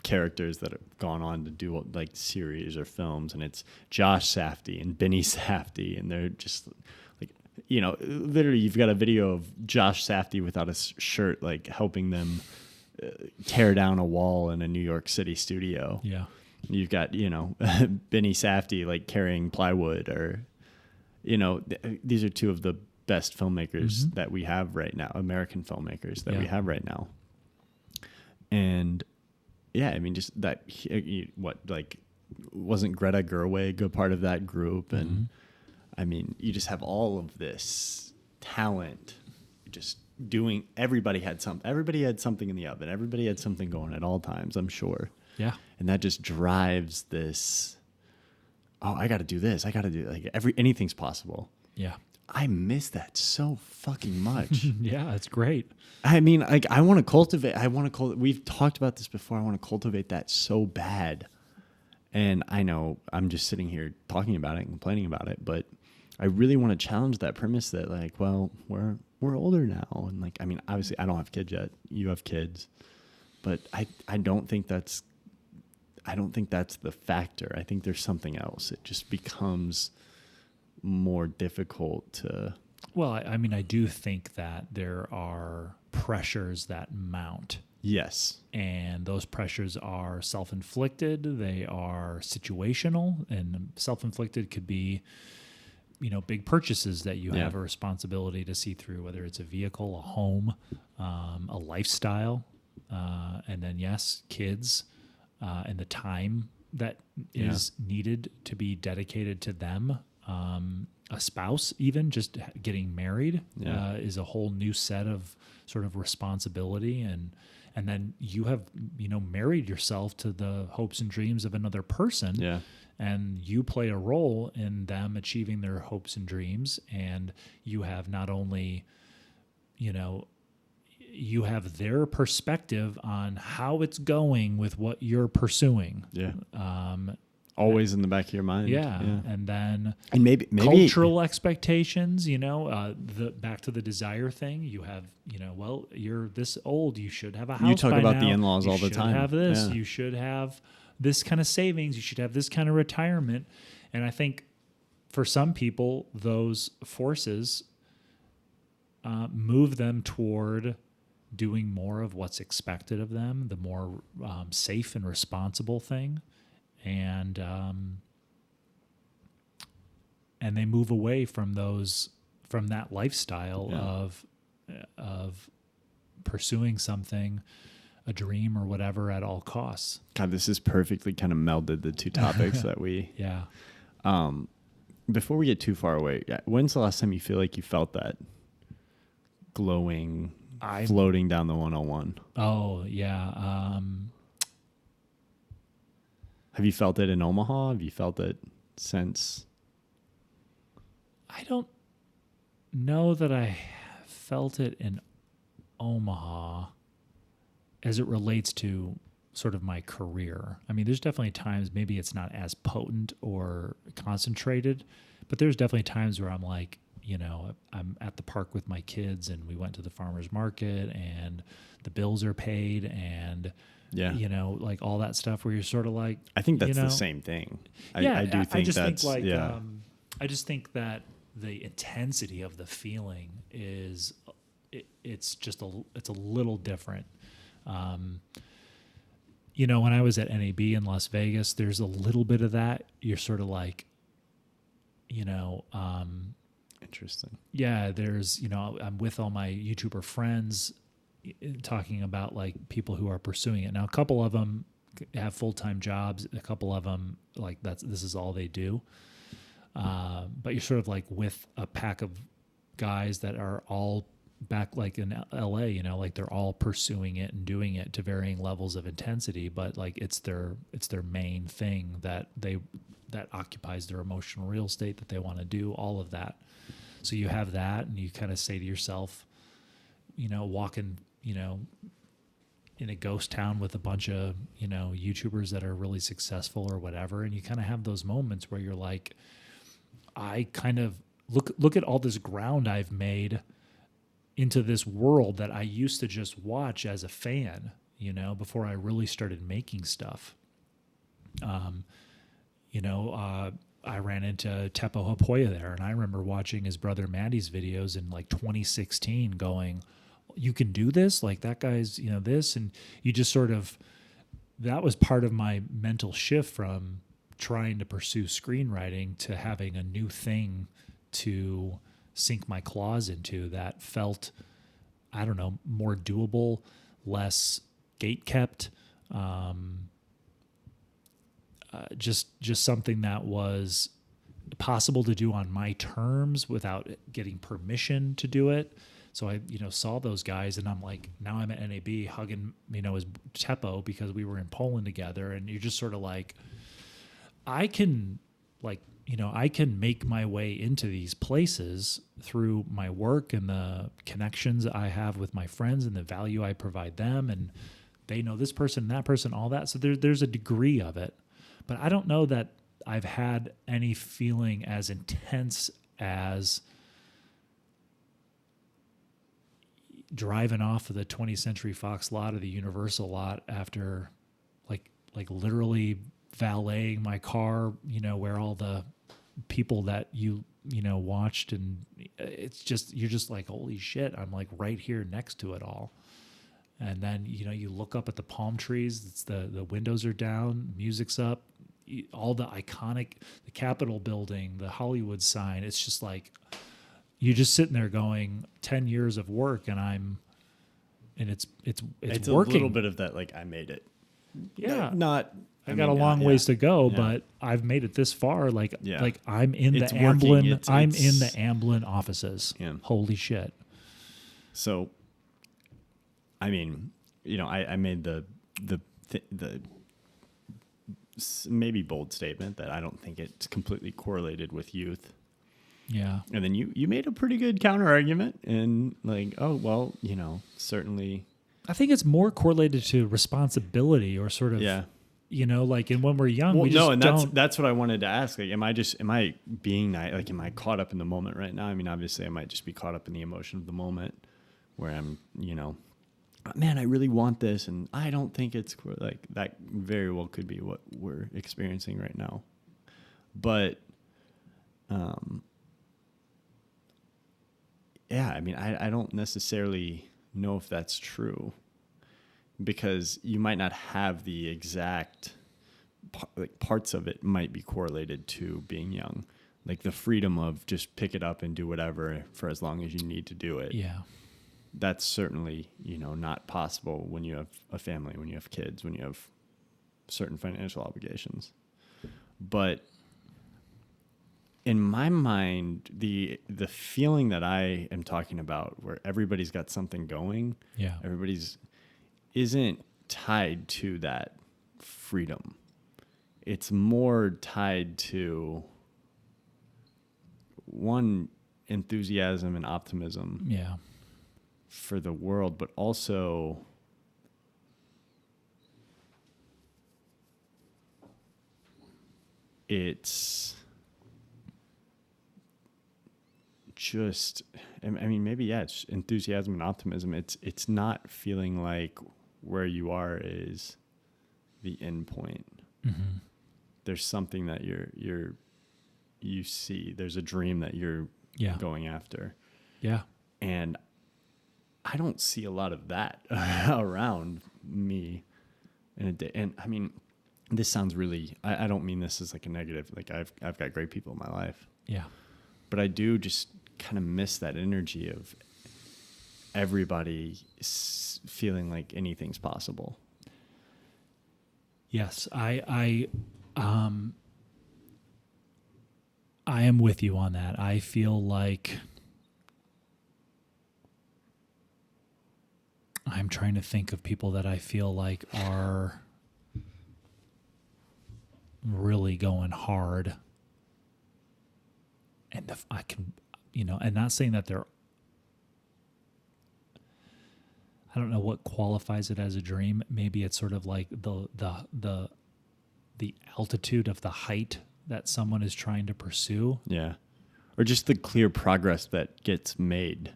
characters that have gone on to do like series or films, and it's Josh Safdie and Benny Safdie, and they're just like, literally you've got a video of Josh Safdie without a shirt, like helping them tear down a wall in a New York City studio. Yeah. You've got, Benny Safdie like carrying plywood, or, these are two of the best filmmakers that we have right now, American filmmakers that we have right now. And yeah, I mean, just that, wasn't Greta Gerwig a part of that group? And I mean, you just have all of this talent just doing, everybody had something in the oven. Everybody had something going at all times, I'm sure. Yeah. And that just drives this, I got to do this. I got to do, like, anything's possible. Yeah. I miss that so fucking much. Yeah, it's great. I mean, like, I want to cultivate, we've talked about this before. I want to cultivate that so bad. And I know I'm just sitting here talking about it and complaining about it, but I really want to challenge that premise that, like, well, we're we're older now. And like, I mean, obviously I don't have kids yet. You have kids, but I don't think that's the factor. I think there's something else. It just becomes more difficult to. Well, I mean, I do think that there are pressures that mount. Yes. And those pressures are self-inflicted. They are situational, and self-inflicted could be, big purchases that you have a responsibility to see through, whether it's a vehicle, a home, a lifestyle, and then yes, kids, and the time that is needed to be dedicated to them. A spouse, even just getting married, is a whole new set of sort of responsibility, and then you have married yourself to the hopes and dreams of another person, and you play a role in them achieving their hopes and dreams, and you have not only you have their perspective on how it's going with what you're pursuing. Always in the back of your mind. And then maybe cultural expectations, the back to the desire thing. You have, well, you're this old, you should have a house. You talk by about now. the in-laws all the time. You should have this. You should have this kind of savings. You should have this kind of retirement. And I think for some people, those forces move them toward doing more of what's expected of them, the more safe and responsible thing. And they move away from that lifestyle of pursuing something, a dream or whatever, at all costs. God, this is perfectly kind of melded the two topics that we. Before we get too far away, when's the last time you feel like you felt that glowing, floating down the 101? Oh yeah. Have you felt it in Omaha? Have you felt it since? I don't know that I felt it in Omaha as it relates to sort of my career. I mean, there's definitely times maybe it's not as potent or concentrated, but there's definitely times where I'm like, I'm at the park with my kids and we went to the farmer's market and the bills are paid and like all that stuff where you're sort of like, I think that's the same thing. I do think I just think that the intensity of the feeling is, it's a little different. When I was at NAB in Las Vegas, there's a little bit of that. You're sort of like, interesting. Yeah, there's, I'm with all my YouTuber friends talking about like people who are pursuing it. Now, a couple of them have full-time jobs. A couple of them, like this is all they do. But you're sort of like with a pack of guys that are all back like in LA, like they're all pursuing it and doing it to varying levels of intensity, but like it's their main thing that occupies their emotional real estate that they want to do, all of that. So you have that, and you kind of say to yourself, walking, in a ghost town with a bunch of, YouTubers that are really successful or whatever. And you kind of have those moments where you're like, I kind of look at all this ground I've made into this world that I used to just watch as a fan, before I really started making stuff. I ran into Teppo Hopoya there, and I remember watching his brother Maddie's videos in like 2016 going, you can do this? Like that guy's, this, and you just sort of, that was part of my mental shift from trying to pursue screenwriting to having a new thing to sink my claws into that felt, I don't know, more doable, less gate-kept, just something that was possible to do on my terms without getting permission to do it. So I, saw those guys, and I'm like, now I'm at NAB hugging, his Teppo because we were in Poland together, and you're just sort of like, I can make my way into these places through my work and the connections I have with my friends and the value I provide them, and they know this person, that person, all that. So there's a degree of it. But I don't know that I've had any feeling as intense as driving off of the 20th Century Fox lot or the Universal lot after like literally valeting my car, where all the people that you watched, and it's just, you're just like, holy shit, I'm like right here next to it all. And then, you look up at the palm trees, it's the windows are down, music's up, all the iconic, the Capitol building, the Hollywood sign. It's just like, you're just sitting there going 10 years of work and it's It's working. a little bit of that, like, I made it. Yeah. I got mean, a long yeah. ways to go, Yeah. but I've made it this far. Like, Yeah. like I'm in It's the working. Amblin. I'm It's- in the Amblin offices. Yeah. Holy shit. So, I mean, I made the maybe bold statement that I don't think it's completely correlated with youth. Yeah. And then you made a pretty good counter argument, and like, oh well, certainly. I think it's more correlated to responsibility, or sort of, Yeah. like, and when we're young, Well, we just no, and don't. that's what I wanted to ask. Like, am I being like, am I caught up in the moment right now? I mean, obviously, I might just be caught up in the emotion of the moment, where I'm, man, I really want this, and I don't think it's like that. Very well could be what we're experiencing right now, but, yeah, I mean, I don't necessarily know if that's true, because you might not have the exact parts of it might be correlated to being young, like the freedom of just pick it up and do whatever for as long as you need to do it. Yeah. That's certainly, not possible when you have a family, when you have kids, when you have certain financial obligations. But in my mind, the feeling that I am talking about, where everybody's got something going, Yeah. everybody's isn't tied to that freedom. It's more tied to, one, enthusiasm and optimism Yeah. for the world, but also it's just, I mean, maybe, yeah, it's enthusiasm and optimism. It's not feeling like where you are is the end point. Mm-hmm. There's something that you see. There's a dream that you're Yeah. going after. Yeah. And I don't see a lot of that around me in a day. And I mean, this sounds really, I don't mean this as like a negative. Like, I've got great people in my life, Yeah. but I do just kind of miss that energy of everybody feeling like anything's possible. Yes. I am with you on that. I feel like I'm trying to think of people that I feel like are really going hard. And I can, and not saying that they're, I don't know what qualifies it as a dream. Maybe it's sort of like the altitude of the height that someone is trying to pursue. Yeah. Or just the clear progress that gets made.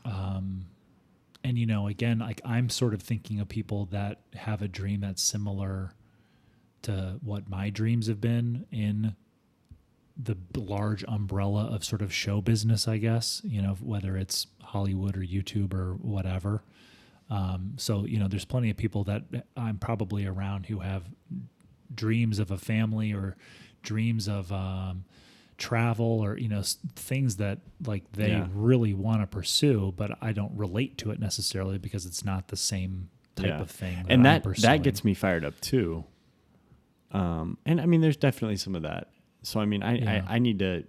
And, again, like, I'm sort of thinking of people that have a dream that's similar to what my dreams have been in the large umbrella of sort of show business, I guess, whether it's Hollywood or YouTube or whatever. So, there's plenty of people that I'm probably around who have dreams of a family or dreams of travel, or things that like they really want to pursue, but I don't relate to it necessarily because it's not the same type of thing. And I'm that gets me fired up too. And I mean, there's definitely some of that. So I mean, I need to.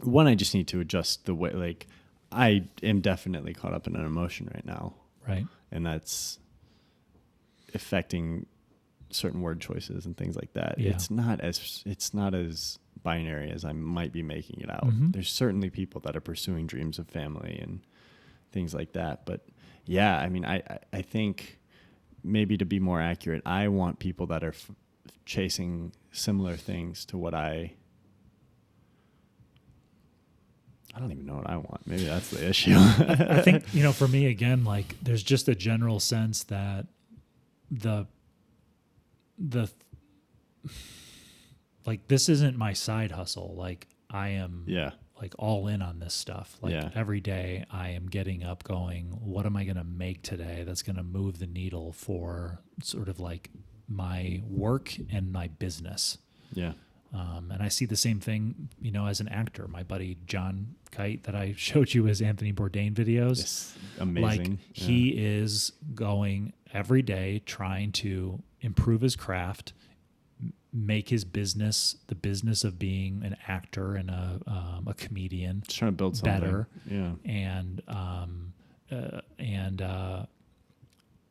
One, I just need to adjust the way. Like, I am definitely caught up in an emotion right now, right, and that's affecting certain word choices and things like that. Yeah. It's not as binary as I might be making it out. Mm-hmm. There's certainly people that are pursuing dreams of family and things like that. But yeah, I mean, I think maybe to be more accurate, I want people that are chasing similar things to what I I don't even know what I want. Maybe that's the issue. I think, for me, again, like there's just a general sense that the like, this isn't my side hustle. Like I am like all in on this stuff. Like every day I am getting up going, what am I going to make today that's going to move the needle for sort of like my work and my business. Yeah. And I see the same thing, as an actor. My buddy John Kite that I showed you his Anthony Bourdain videos. It's amazing. Like he is going every day trying to improve his craft, make his business, the business of being an actor and a comedian, just trying to build something better. Yeah.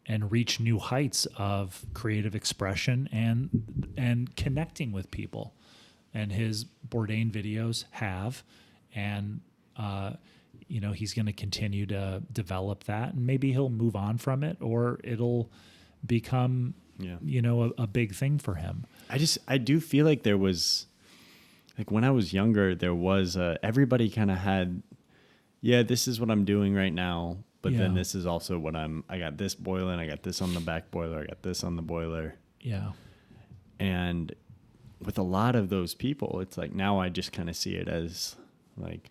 And reach new heights of creative expression and connecting with people. And his Bourdain videos have, and he's going to continue to develop that, and maybe he'll move on from it, or it'll become a big thing for him. I do feel like there was, like when I was younger, there was everybody kind of had, this is what I'm doing right now, but then this is also what I got this boiling, I got this on the back boiler, I got this on the boiler. Yeah. And with a lot of those people, it's like now I just kind of see it as like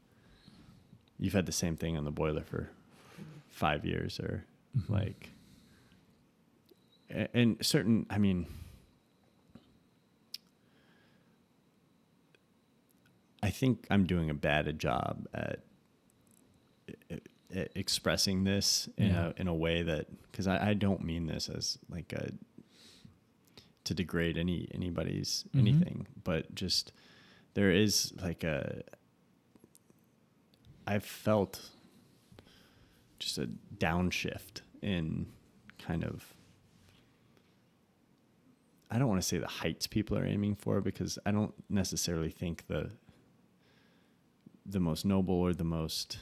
you've had the same thing on the boiler for 5 years or like, and certain, I mean, I think I'm doing a bad job at expressing this in a way that, because I don't mean this as like to degrade anybody's anything, but just there is like I've felt just a downshift in kind of, I don't want to say the heights people are aiming for, because I don't necessarily think the most noble or the most,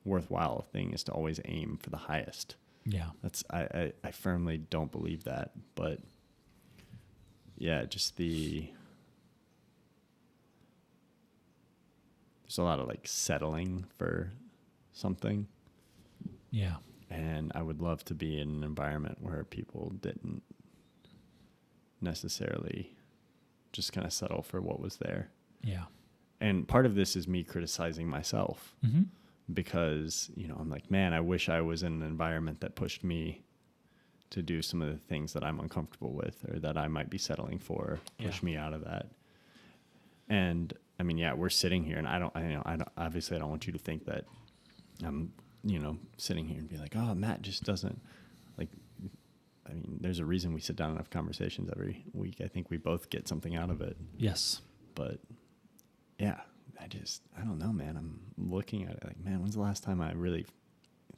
worthwhile thing is to always aim for the highest. Yeah. I firmly don't believe that, but just there's a lot of like settling for something. Yeah. And I would love to be in an environment where people didn't necessarily just kind of settle for what was there. Yeah. And part of this is me criticizing myself, because, I'm like, man, I wish I was in an environment that pushed me to do some of the things that I'm uncomfortable with, or that I might be settling for, push me out of that. And I mean, we're sitting here, and I don't obviously I don't want you to think that I'm, sitting here and be like, oh, Matt just doesn't like, I mean, there's a reason we sit down and have conversations every week. I think we both get something out of it. Yes. But I don't know, man. I'm looking at it like, man, when's the last time I really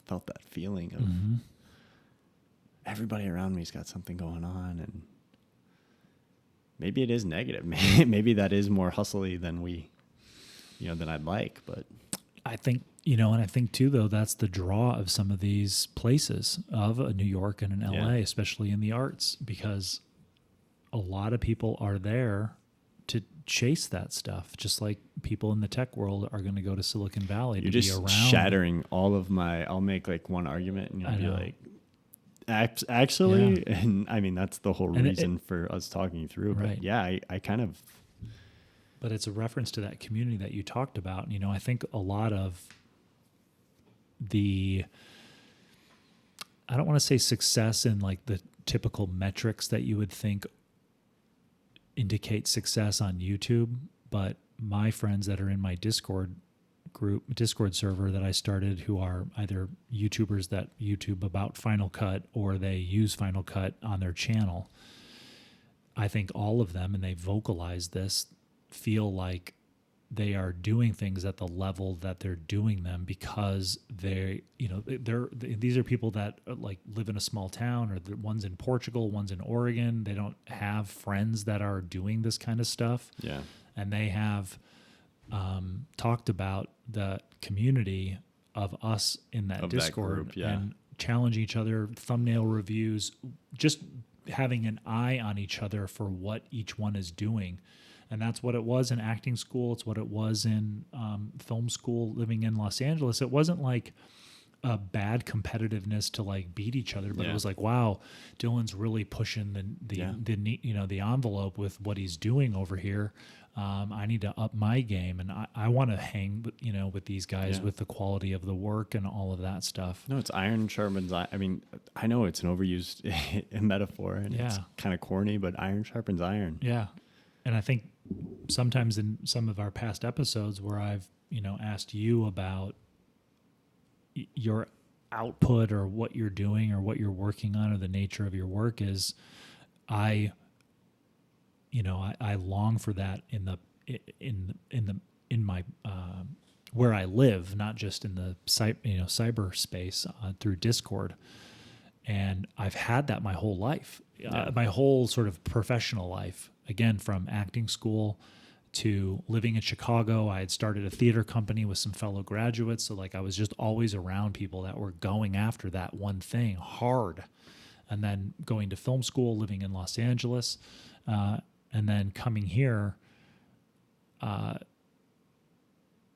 felt that feeling of everybody around me's got something going on, and maybe it is negative. Maybe that is more hustly than than I'd like, but I think, and I think too, though, that's the draw of some of these places of a New York and an LA, especially in the arts, because a lot of people are there to chase that stuff, just like people in the tech world are going to go to Silicon Valley to be around. You're just shattering all of I'll make like one argument and you'll be like, actually, and I mean, that's the whole reason for us talking through. But I kind of. But it's a reference to that community that you talked about. I think a lot of I don't want to say success in like the typical metrics that you would think indicate success on YouTube, but my friends that are in my Discord server that I started, who are either YouTubers that YouTube about Final Cut or they use Final Cut on their channel, I think all of them, and they vocalize this, feel like they are doing things at the level that they're doing them because these are people that like live in a small town, or the one's in Portugal, one's in Oregon. They don't have friends that are doing this kind of stuff. Yeah. And they have talked about the community of us in that Discord group, and challenge each other, thumbnail reviews, just having an eye on each other for what each one is doing. And that's what it was in acting school. It's what it was in film school living in Los Angeles. It wasn't like a bad competitiveness to like beat each other, but it was like, wow, Dylan's really pushing the envelope with what he's doing over here. I need to up my game, and I want to hang, with these guys with the quality of the work and all of that stuff. No, it's iron sharpens iron. I mean, I know it's an overused metaphor, and it's kind of corny, but iron sharpens iron. Yeah, and I think sometimes in some of our past episodes where I've asked you about your output or what you're doing or what you're working on or the nature of your work is, I long for that in my where I live, not just in the cyberspace through Discord. And I've had that my whole life, my whole sort of professional life. Again, from acting school to living in Chicago. I had started a theater company with some fellow graduates. So like I was just always around people that were going after that one thing hard. And then going to film school, living in Los Angeles, and then coming here,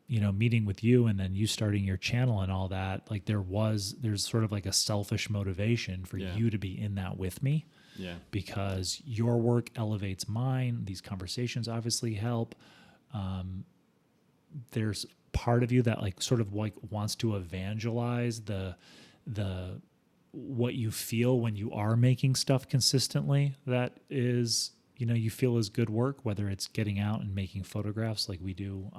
meeting with you and then you starting your channel and all that. Like there's sort of like a selfish motivation for you to be in that with me. Yeah. Because your work elevates mine. These conversations obviously help. There's part of you that like sort of like wants to evangelize the what you feel when you are making stuff consistently that is, you feel is good work, whether it's getting out and making photographs like we do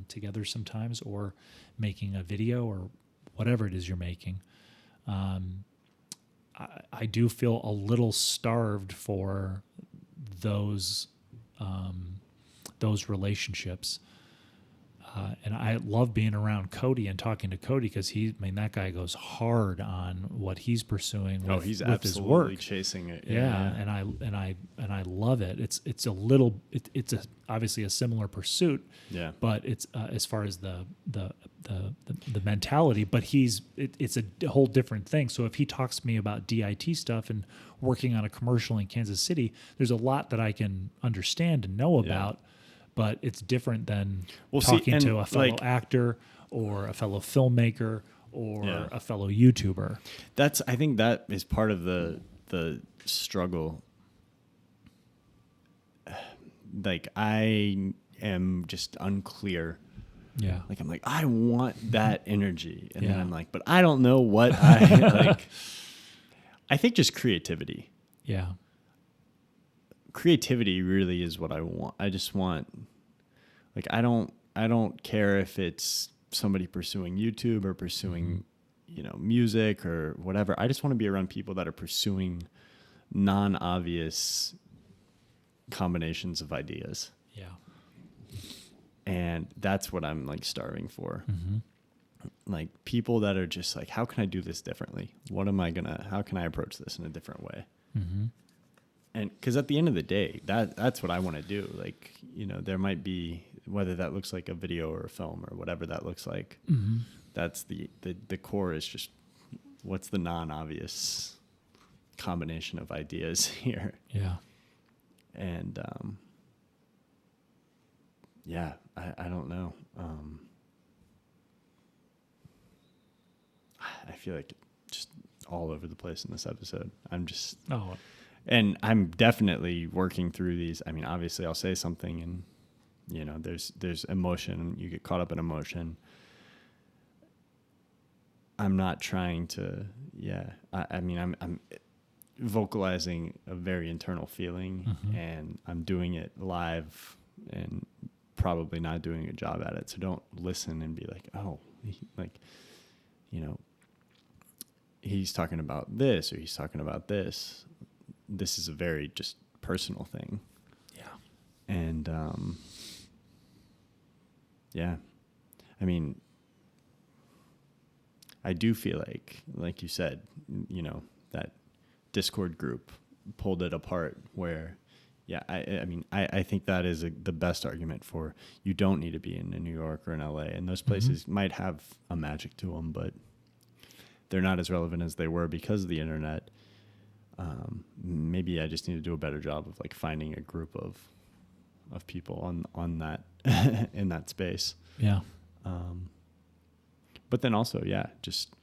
together sometimes, or making a video or whatever it is you're making. I do feel a little starved for those relationships. And I love being around Cody and talking to Cody because that guy goes hard on what he's pursuing with, he's with his absolutely work. chasing it. Yeah. And I love it. It's obviously a similar pursuit. Yeah. But it's as far as the mentality, but it's a whole different thing. So if he talks to me about DIT stuff and working on a commercial in Kansas City, there's a lot that I can understand and know about. But it's different than talking to a fellow actor or a fellow filmmaker or a fellow YouTuber. I think that is part of the struggle. Like I am just unclear. Yeah. Like I'm like, I want that energy. And then I'm like, but I don't know what I like. I think just creativity. Yeah. Creativity really is what I want. I just want, like, I don't care if it's somebody pursuing YouTube or pursuing, music or whatever. I just want to be around people that are pursuing non-obvious combinations of ideas. Yeah. And that's what I'm like starving for. Mm-hmm. Like people that are just like, how can I do this differently? How can I approach this in a different way? Mm-hmm. And because at the end of the day, that's what I want to do. Like, there might be, whether that looks like a video or a film or whatever that looks like, that's the core is just what's the non-obvious combination of ideas here. Yeah. And, I don't know. I feel like just all over the place in this episode. And I'm definitely working through these. I mean, obviously I'll say something and, there's emotion. You get caught up in emotion. I'm not trying to, I'm vocalizing a very internal feeling and I'm doing it live and probably not doing a good job at it. So don't listen and be like, oh, he's talking about this or he's talking about this. This is a very just personal thing. Yeah. And, I mean, I do feel like you said, that Discord group pulled it apart where, I think that is the best argument for you don't need to be in New York or in LA. And those places might have a magic to them, but they're not as relevant as they were because of the internet. Maybe I just need to do a better job of like finding a group of of people on that in that space. Yeah. But then also, just,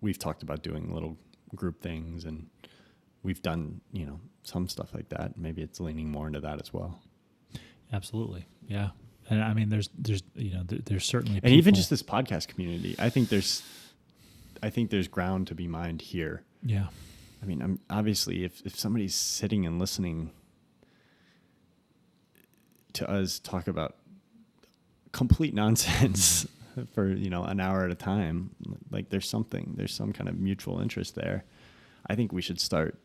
we've talked about doing little group things, and we've done, some stuff like that. Maybe it's leaning more into that as well. Absolutely. Yeah. And I mean, there's certainly and even just this podcast community. I think there's ground to be mined here. Yeah. I mean, obviously if somebody's sitting and listening to us talk about complete nonsense for, an hour at a time, like there's some kind of mutual interest there. I think we should start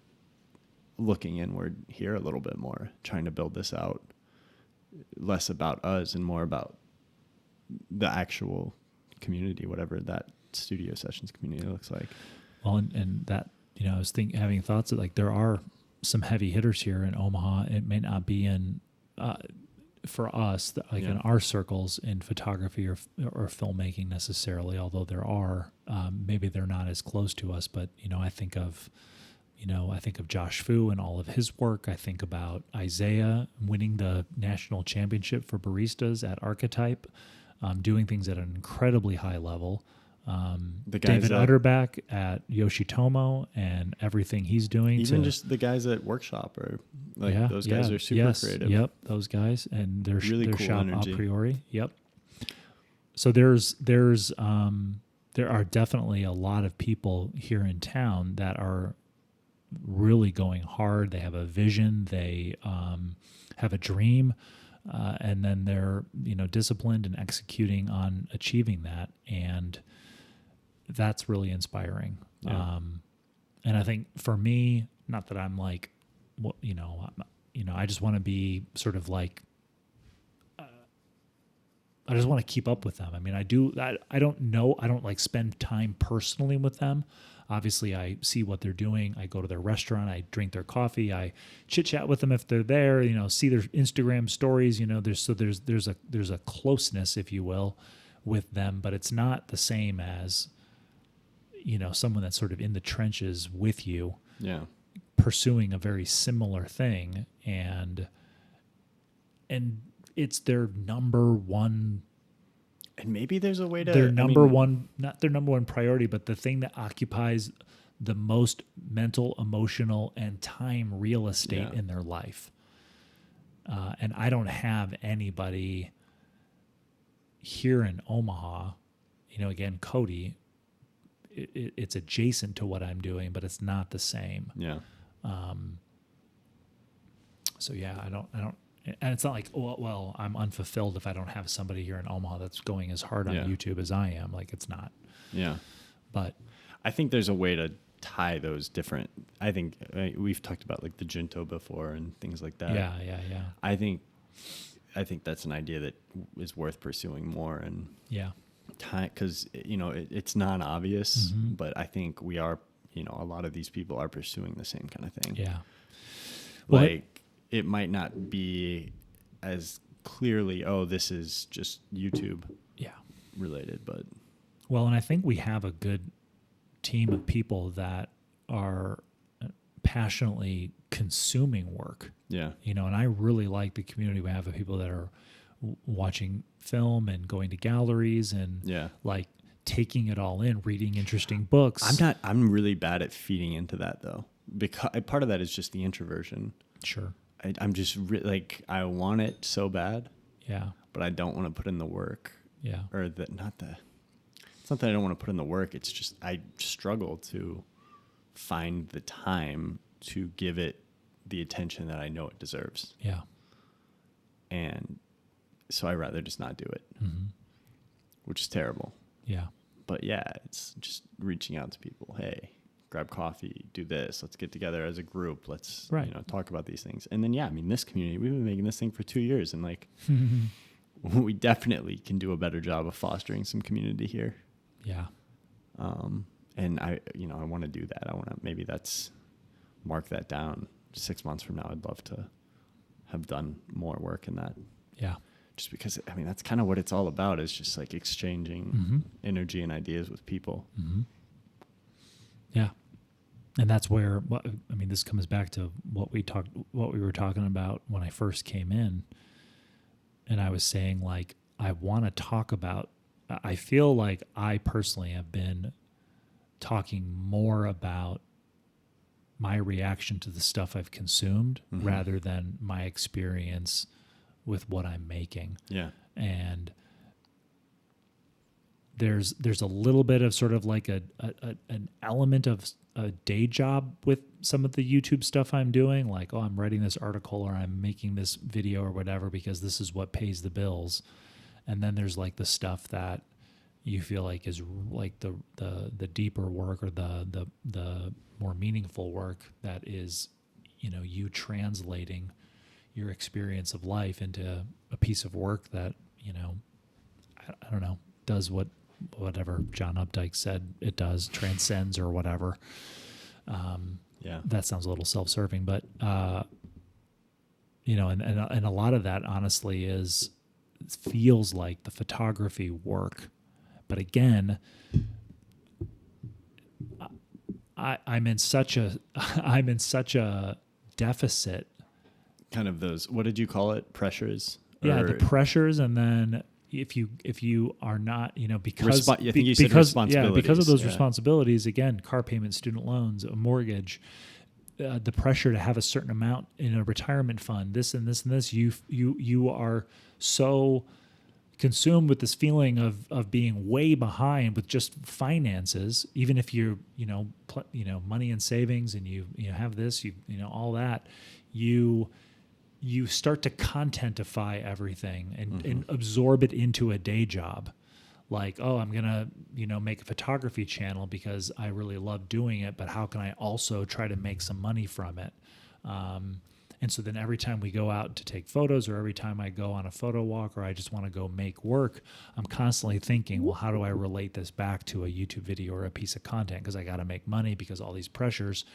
looking inward here a little bit more, trying to build this out, less about us and more about the actual community, whatever that studio sessions community looks like. Well, and that, I was having thoughts that like there are some heavy hitters here in Omaha. It may not be in, for us, in our circles in photography or filmmaking necessarily, although there are, maybe they're not as close to us, but, I think of Josh Fu and all of his work. I think about Isaiah winning the national championship for baristas at Archetype, doing things at an incredibly high level. David Utterback at Yoshitomo and everything he's doing. Even just the guys at Workshop are those guys are super creative. Yep, those guys and their really cool shop energy. A priori. Yep. So there are definitely a lot of people here in town that are really going hard. They have a vision. They have a dream. And then they're, disciplined and executing on achieving that. And that's really inspiring. Yeah. And I think for me, not that I'm like, I just want to be sort of like, I just want to keep up with them. I mean, I don't like spend time personally with them. Obviously, I see what they're doing. I go to their restaurant. I drink their coffee. I chit chat with them if they're there. See their Instagram stories. There's a closeness, if you will, with them. But it's not the same as someone that's sort of in the trenches with you, pursuing a very similar thing, and it's their number one. And maybe there's a way to not their number one priority, but the thing that occupies the most mental, emotional, and time real estate in their life. And I don't have anybody here in Omaha. Again, Cody, it's adjacent to what I'm doing, but it's not the same. Yeah. So I don't. And it's not like, well, I'm unfulfilled if I don't have somebody here in Omaha that's going as hard on YouTube as I am. Like, it's not. Yeah. But I think there's a way to tie those different. I think we've talked about like the Junto before and things like that. Yeah. I think that's an idea that is worth pursuing more, and because it's non-obvious, but I think we are. A lot of these people are pursuing the same kind of thing. Yeah. It might not be as clearly, this is just YouTube related, but. Well, and I think we have a good team of people that are passionately consuming work. Yeah. And I really like the community we have of people that are watching film and going to galleries and like taking it all in, reading interesting books. I'm really bad at feeding into that though, because part of that is just the introversion. Sure. I'm just I want it so bad. Yeah. But I don't want to put in the work. Yeah. It's not that I don't want to put in the work. It's just I struggle to find the time to give it the attention that I know it deserves. Yeah. And so I rather just not do it, which is terrible. Yeah. But it's just reaching out to people. Hey, grab coffee, do this. Let's get together as a group. Let's talk about these things. And then this community, we've been making this thing for 2 years, and we definitely can do a better job of fostering some community here. Yeah. And I want to do that. I want to mark that down. 6 months from now, I'd love to have done more work in that. Yeah. Just because that's kind of what it's all about, is just like exchanging energy and ideas with people. Yeah. And that's where, I mean, this comes back to what we were talking about when I first came in. And I was saying, like, I want to talk about, I feel like I personally have been talking more about my reaction to the stuff I've consumed rather than my experience with what I'm making. Yeah. And there's a little bit of sort of like an element of a day job with some of the YouTube stuff I'm doing, like, oh, I'm writing this article or I'm making this video or whatever because this is what pays the bills. And then there's like the stuff that you feel like is like the deeper work or the more meaningful work that is, you know, you translating your experience of life into a piece of work that, you know, I don't know, does whatever John Updike said it does, transcends or whatever. Yeah. That sounds a little self-serving, but, you know, and a lot of that honestly feels like the photography work. But again, I'm in such a deficit. Kind of those, what did you call it? Pressures? Yeah, the pressures, and then if you are not, you know, because I think you said responsibilities. because of those responsibilities, again, car payments, student loans, a mortgage, the pressure to have a certain amount in a retirement fund, this and this and this, you are so consumed with this feeling of being way behind with just finances, even if you're, you know, money and savings and you have this, you know, all that, you start to contentify everything and absorb it into a day job. Like, oh, I'm going to, you know, make a photography channel because I really love doing it, but how can I also try to make some money from it? And so then every time we go out to take photos or every time I go on a photo walk or I just want to go make work, I'm constantly thinking, well, how do I relate this back to a YouTube video or a piece of content? Because I got to make money because all these pressures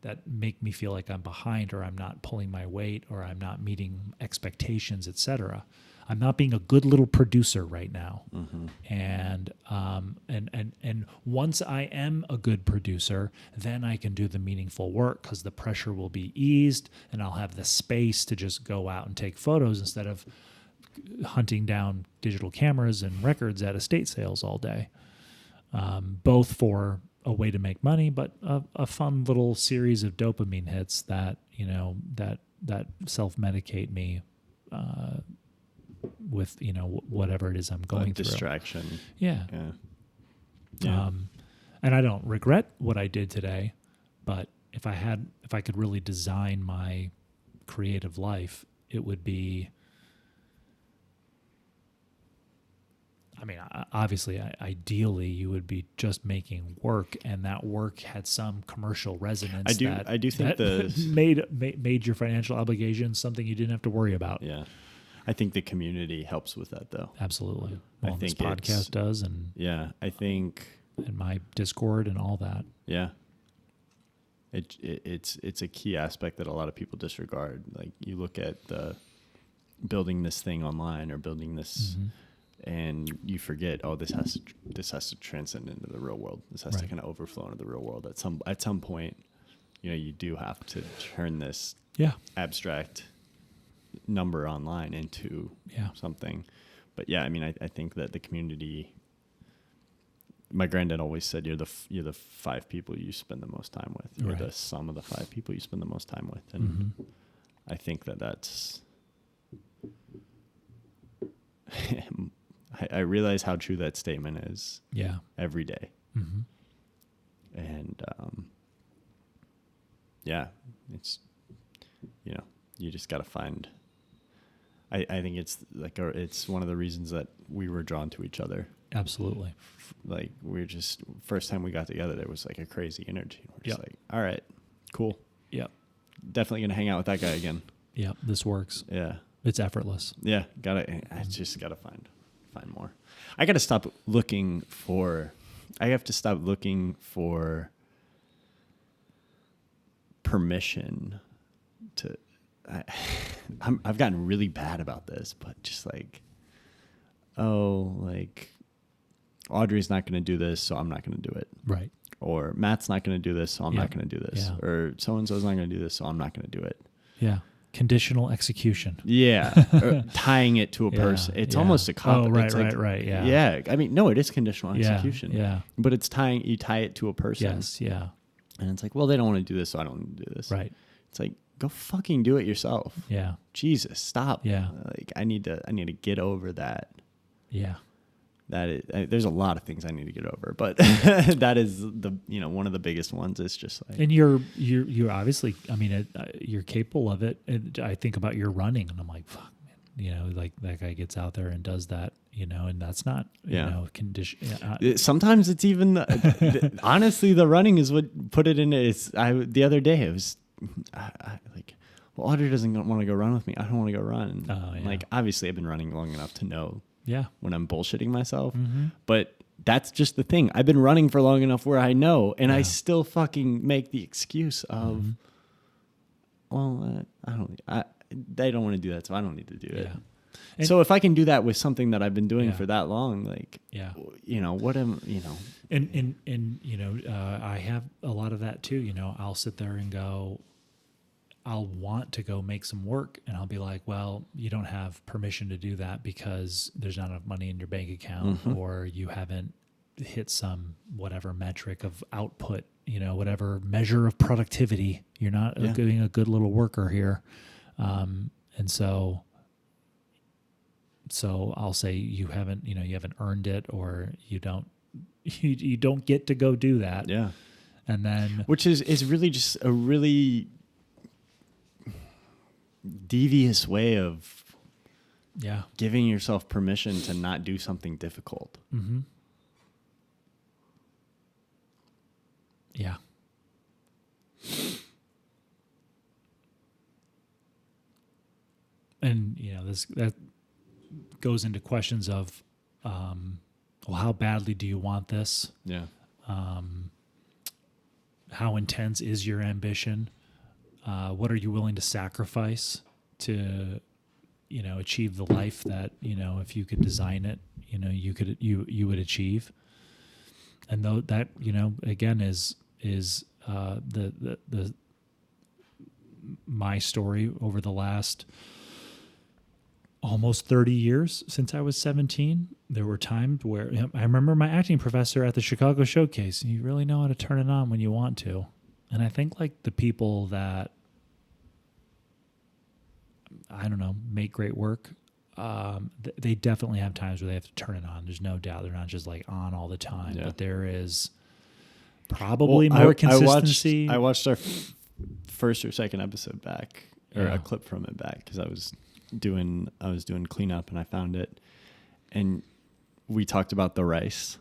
that make me feel like I'm behind or I'm not pulling my weight or I'm not meeting expectations, etc. I'm not being a good little producer right now. And once I am a good producer, then I can do the meaningful work because the pressure will be eased and I'll have the space to just go out and take photos instead of hunting down digital cameras and records at estate sales all day. Both for a way to make money, but a fun little series of dopamine hits that, you know, that self-medicate me, with, you know, whatever it is I'm going through. Distraction. Yeah. Yeah. And I don't regret what I did today, but if I could really design my creative life, it would be, I mean, obviously, ideally, you would be just making work, and that work had some commercial resonance. I do think made your financial obligations something you didn't have to worry about. Yeah, I think the community helps with that, though. Absolutely. Well, I think this podcast does, and yeah, I think, and my Discord and all that. Yeah, it's a key aspect that a lot of people disregard. Like, you look at building this thing online or building this. And you forget, oh, this has to transcend into the real world. This has to kind of overflow into the real world. At some point, you know, you do have to turn this abstract number online into something. But yeah, I mean, I think that the community. My granddad always said, you're the 5 people you spend the most time with. You're the sum of the 5 people you spend the most time with, and I think that's. I realize how true that statement is. Yeah. Every day. And yeah, it's, you know, you just got to find. I think it's like it's one of the reasons that we were drawn to each other. Absolutely. Like, we're just, first time we got together, there was like a crazy energy. We're just like, all right, cool. Yep. Definitely gonna hang out with that guy again. Yep. This works. Yeah. It's effortless. Yeah. I just gotta find more. I have to stop looking for permission to. I've gotten really bad about this, but just like, oh, like, Audrey's not going to do this, so I'm not going to do it. Right. or Matt's not going to do this, so I'm Yeah. not going to do this, Yeah. or so-and-so's not going to do this, so I'm not going to do it. Yeah. Conditional execution. Yeah. Or tying it to a Yeah, person. It's yeah. almost a cop. Oh, right, it's right. Yeah. Yeah. I mean, no, it is conditional execution. Yeah. But it's you tie it to a person. Yes. Yeah. And it's like, well, they don't want to do this, so I don't want to do this. Right. It's like, go fucking do it yourself. Yeah. Jesus, stop. Yeah. Like I need to get over that. Yeah. That is, there's a lot of things I need to get over, but that is one of the biggest ones. It's just like, And you're obviously, I mean, you're capable of it. And I think about your running, and I'm like, fuck, man, like that guy gets out there and does that, and that's not, condition. Sometimes it's even honestly, the running is what put it in. The other day it was, well, Audrey doesn't want to go run with me. I don't want to go run. Oh, yeah. Like obviously I've been running long enough to know. Yeah. When I'm bullshitting myself. Mm-hmm. But that's just the thing. I've been running for long enough where I know, and I still fucking make the excuse of, they don't want to do that, so I don't need to do it. And so if I can do that with something that I've been doing for that long, like, And I have a lot of that too. I'll sit there and go, I'll want to go make some work, and I'll be like, well, you don't have permission to do that because there's not enough money in your bank account, or you haven't hit some whatever metric of output, whatever measure of productivity. You're not being a good little worker here. And so I'll say you haven't earned it, or you don't get to go do that. Yeah. And then, which is really just a really devious way of giving yourself permission to not do something difficult. Mm-hmm. Yeah. And that goes into questions of how badly do you want this? Yeah. How intense is your ambition? What are you willing to sacrifice to, achieve the life that, if you could design it, you would achieve. And though that, again is the my story over the last almost 30 years since I was 17. There were times where I remember my acting professor at the Chicago Showcase, you really know how to turn it on when you want to. And I think like the people that, I don't know, make great work, they definitely have times where they have to turn it on. There's no doubt. They're not just like on all the time, but there is probably more consistency. I watched our first or second episode back, or a clip from it back, because I was doing cleanup and I found it, and we talked about the rice,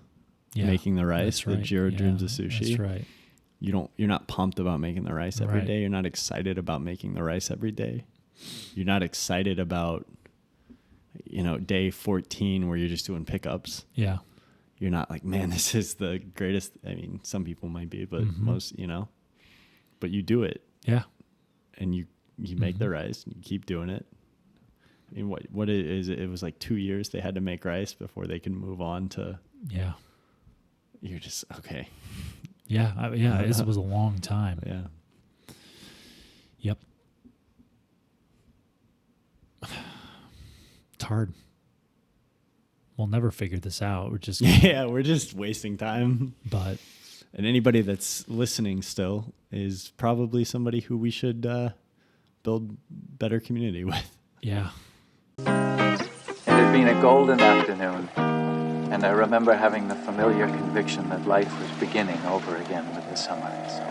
making the rice, the Jiro Dreams of Sushi. That's right. You're not pumped about making the rice every day. You're not excited about making the rice every day. You're not excited about, day 14 where you're just doing pickups. Yeah. You're not like, man, this is the greatest. I mean, some people might be, but most, but you do it. Yeah. And you make the rice and you keep doing it. I mean, what it is, it was like 2 years they had to make rice before they can move on to. Yeah. You're just, okay. Yeah. This was a long time. Yeah. Yep. It's hard. We'll never figure this out. We're just wasting time. And anybody that's listening still is probably somebody who we should build better community with. Yeah. It had been a golden afternoon, and I remember having the familiar conviction that life was beginning over again with the sunrise.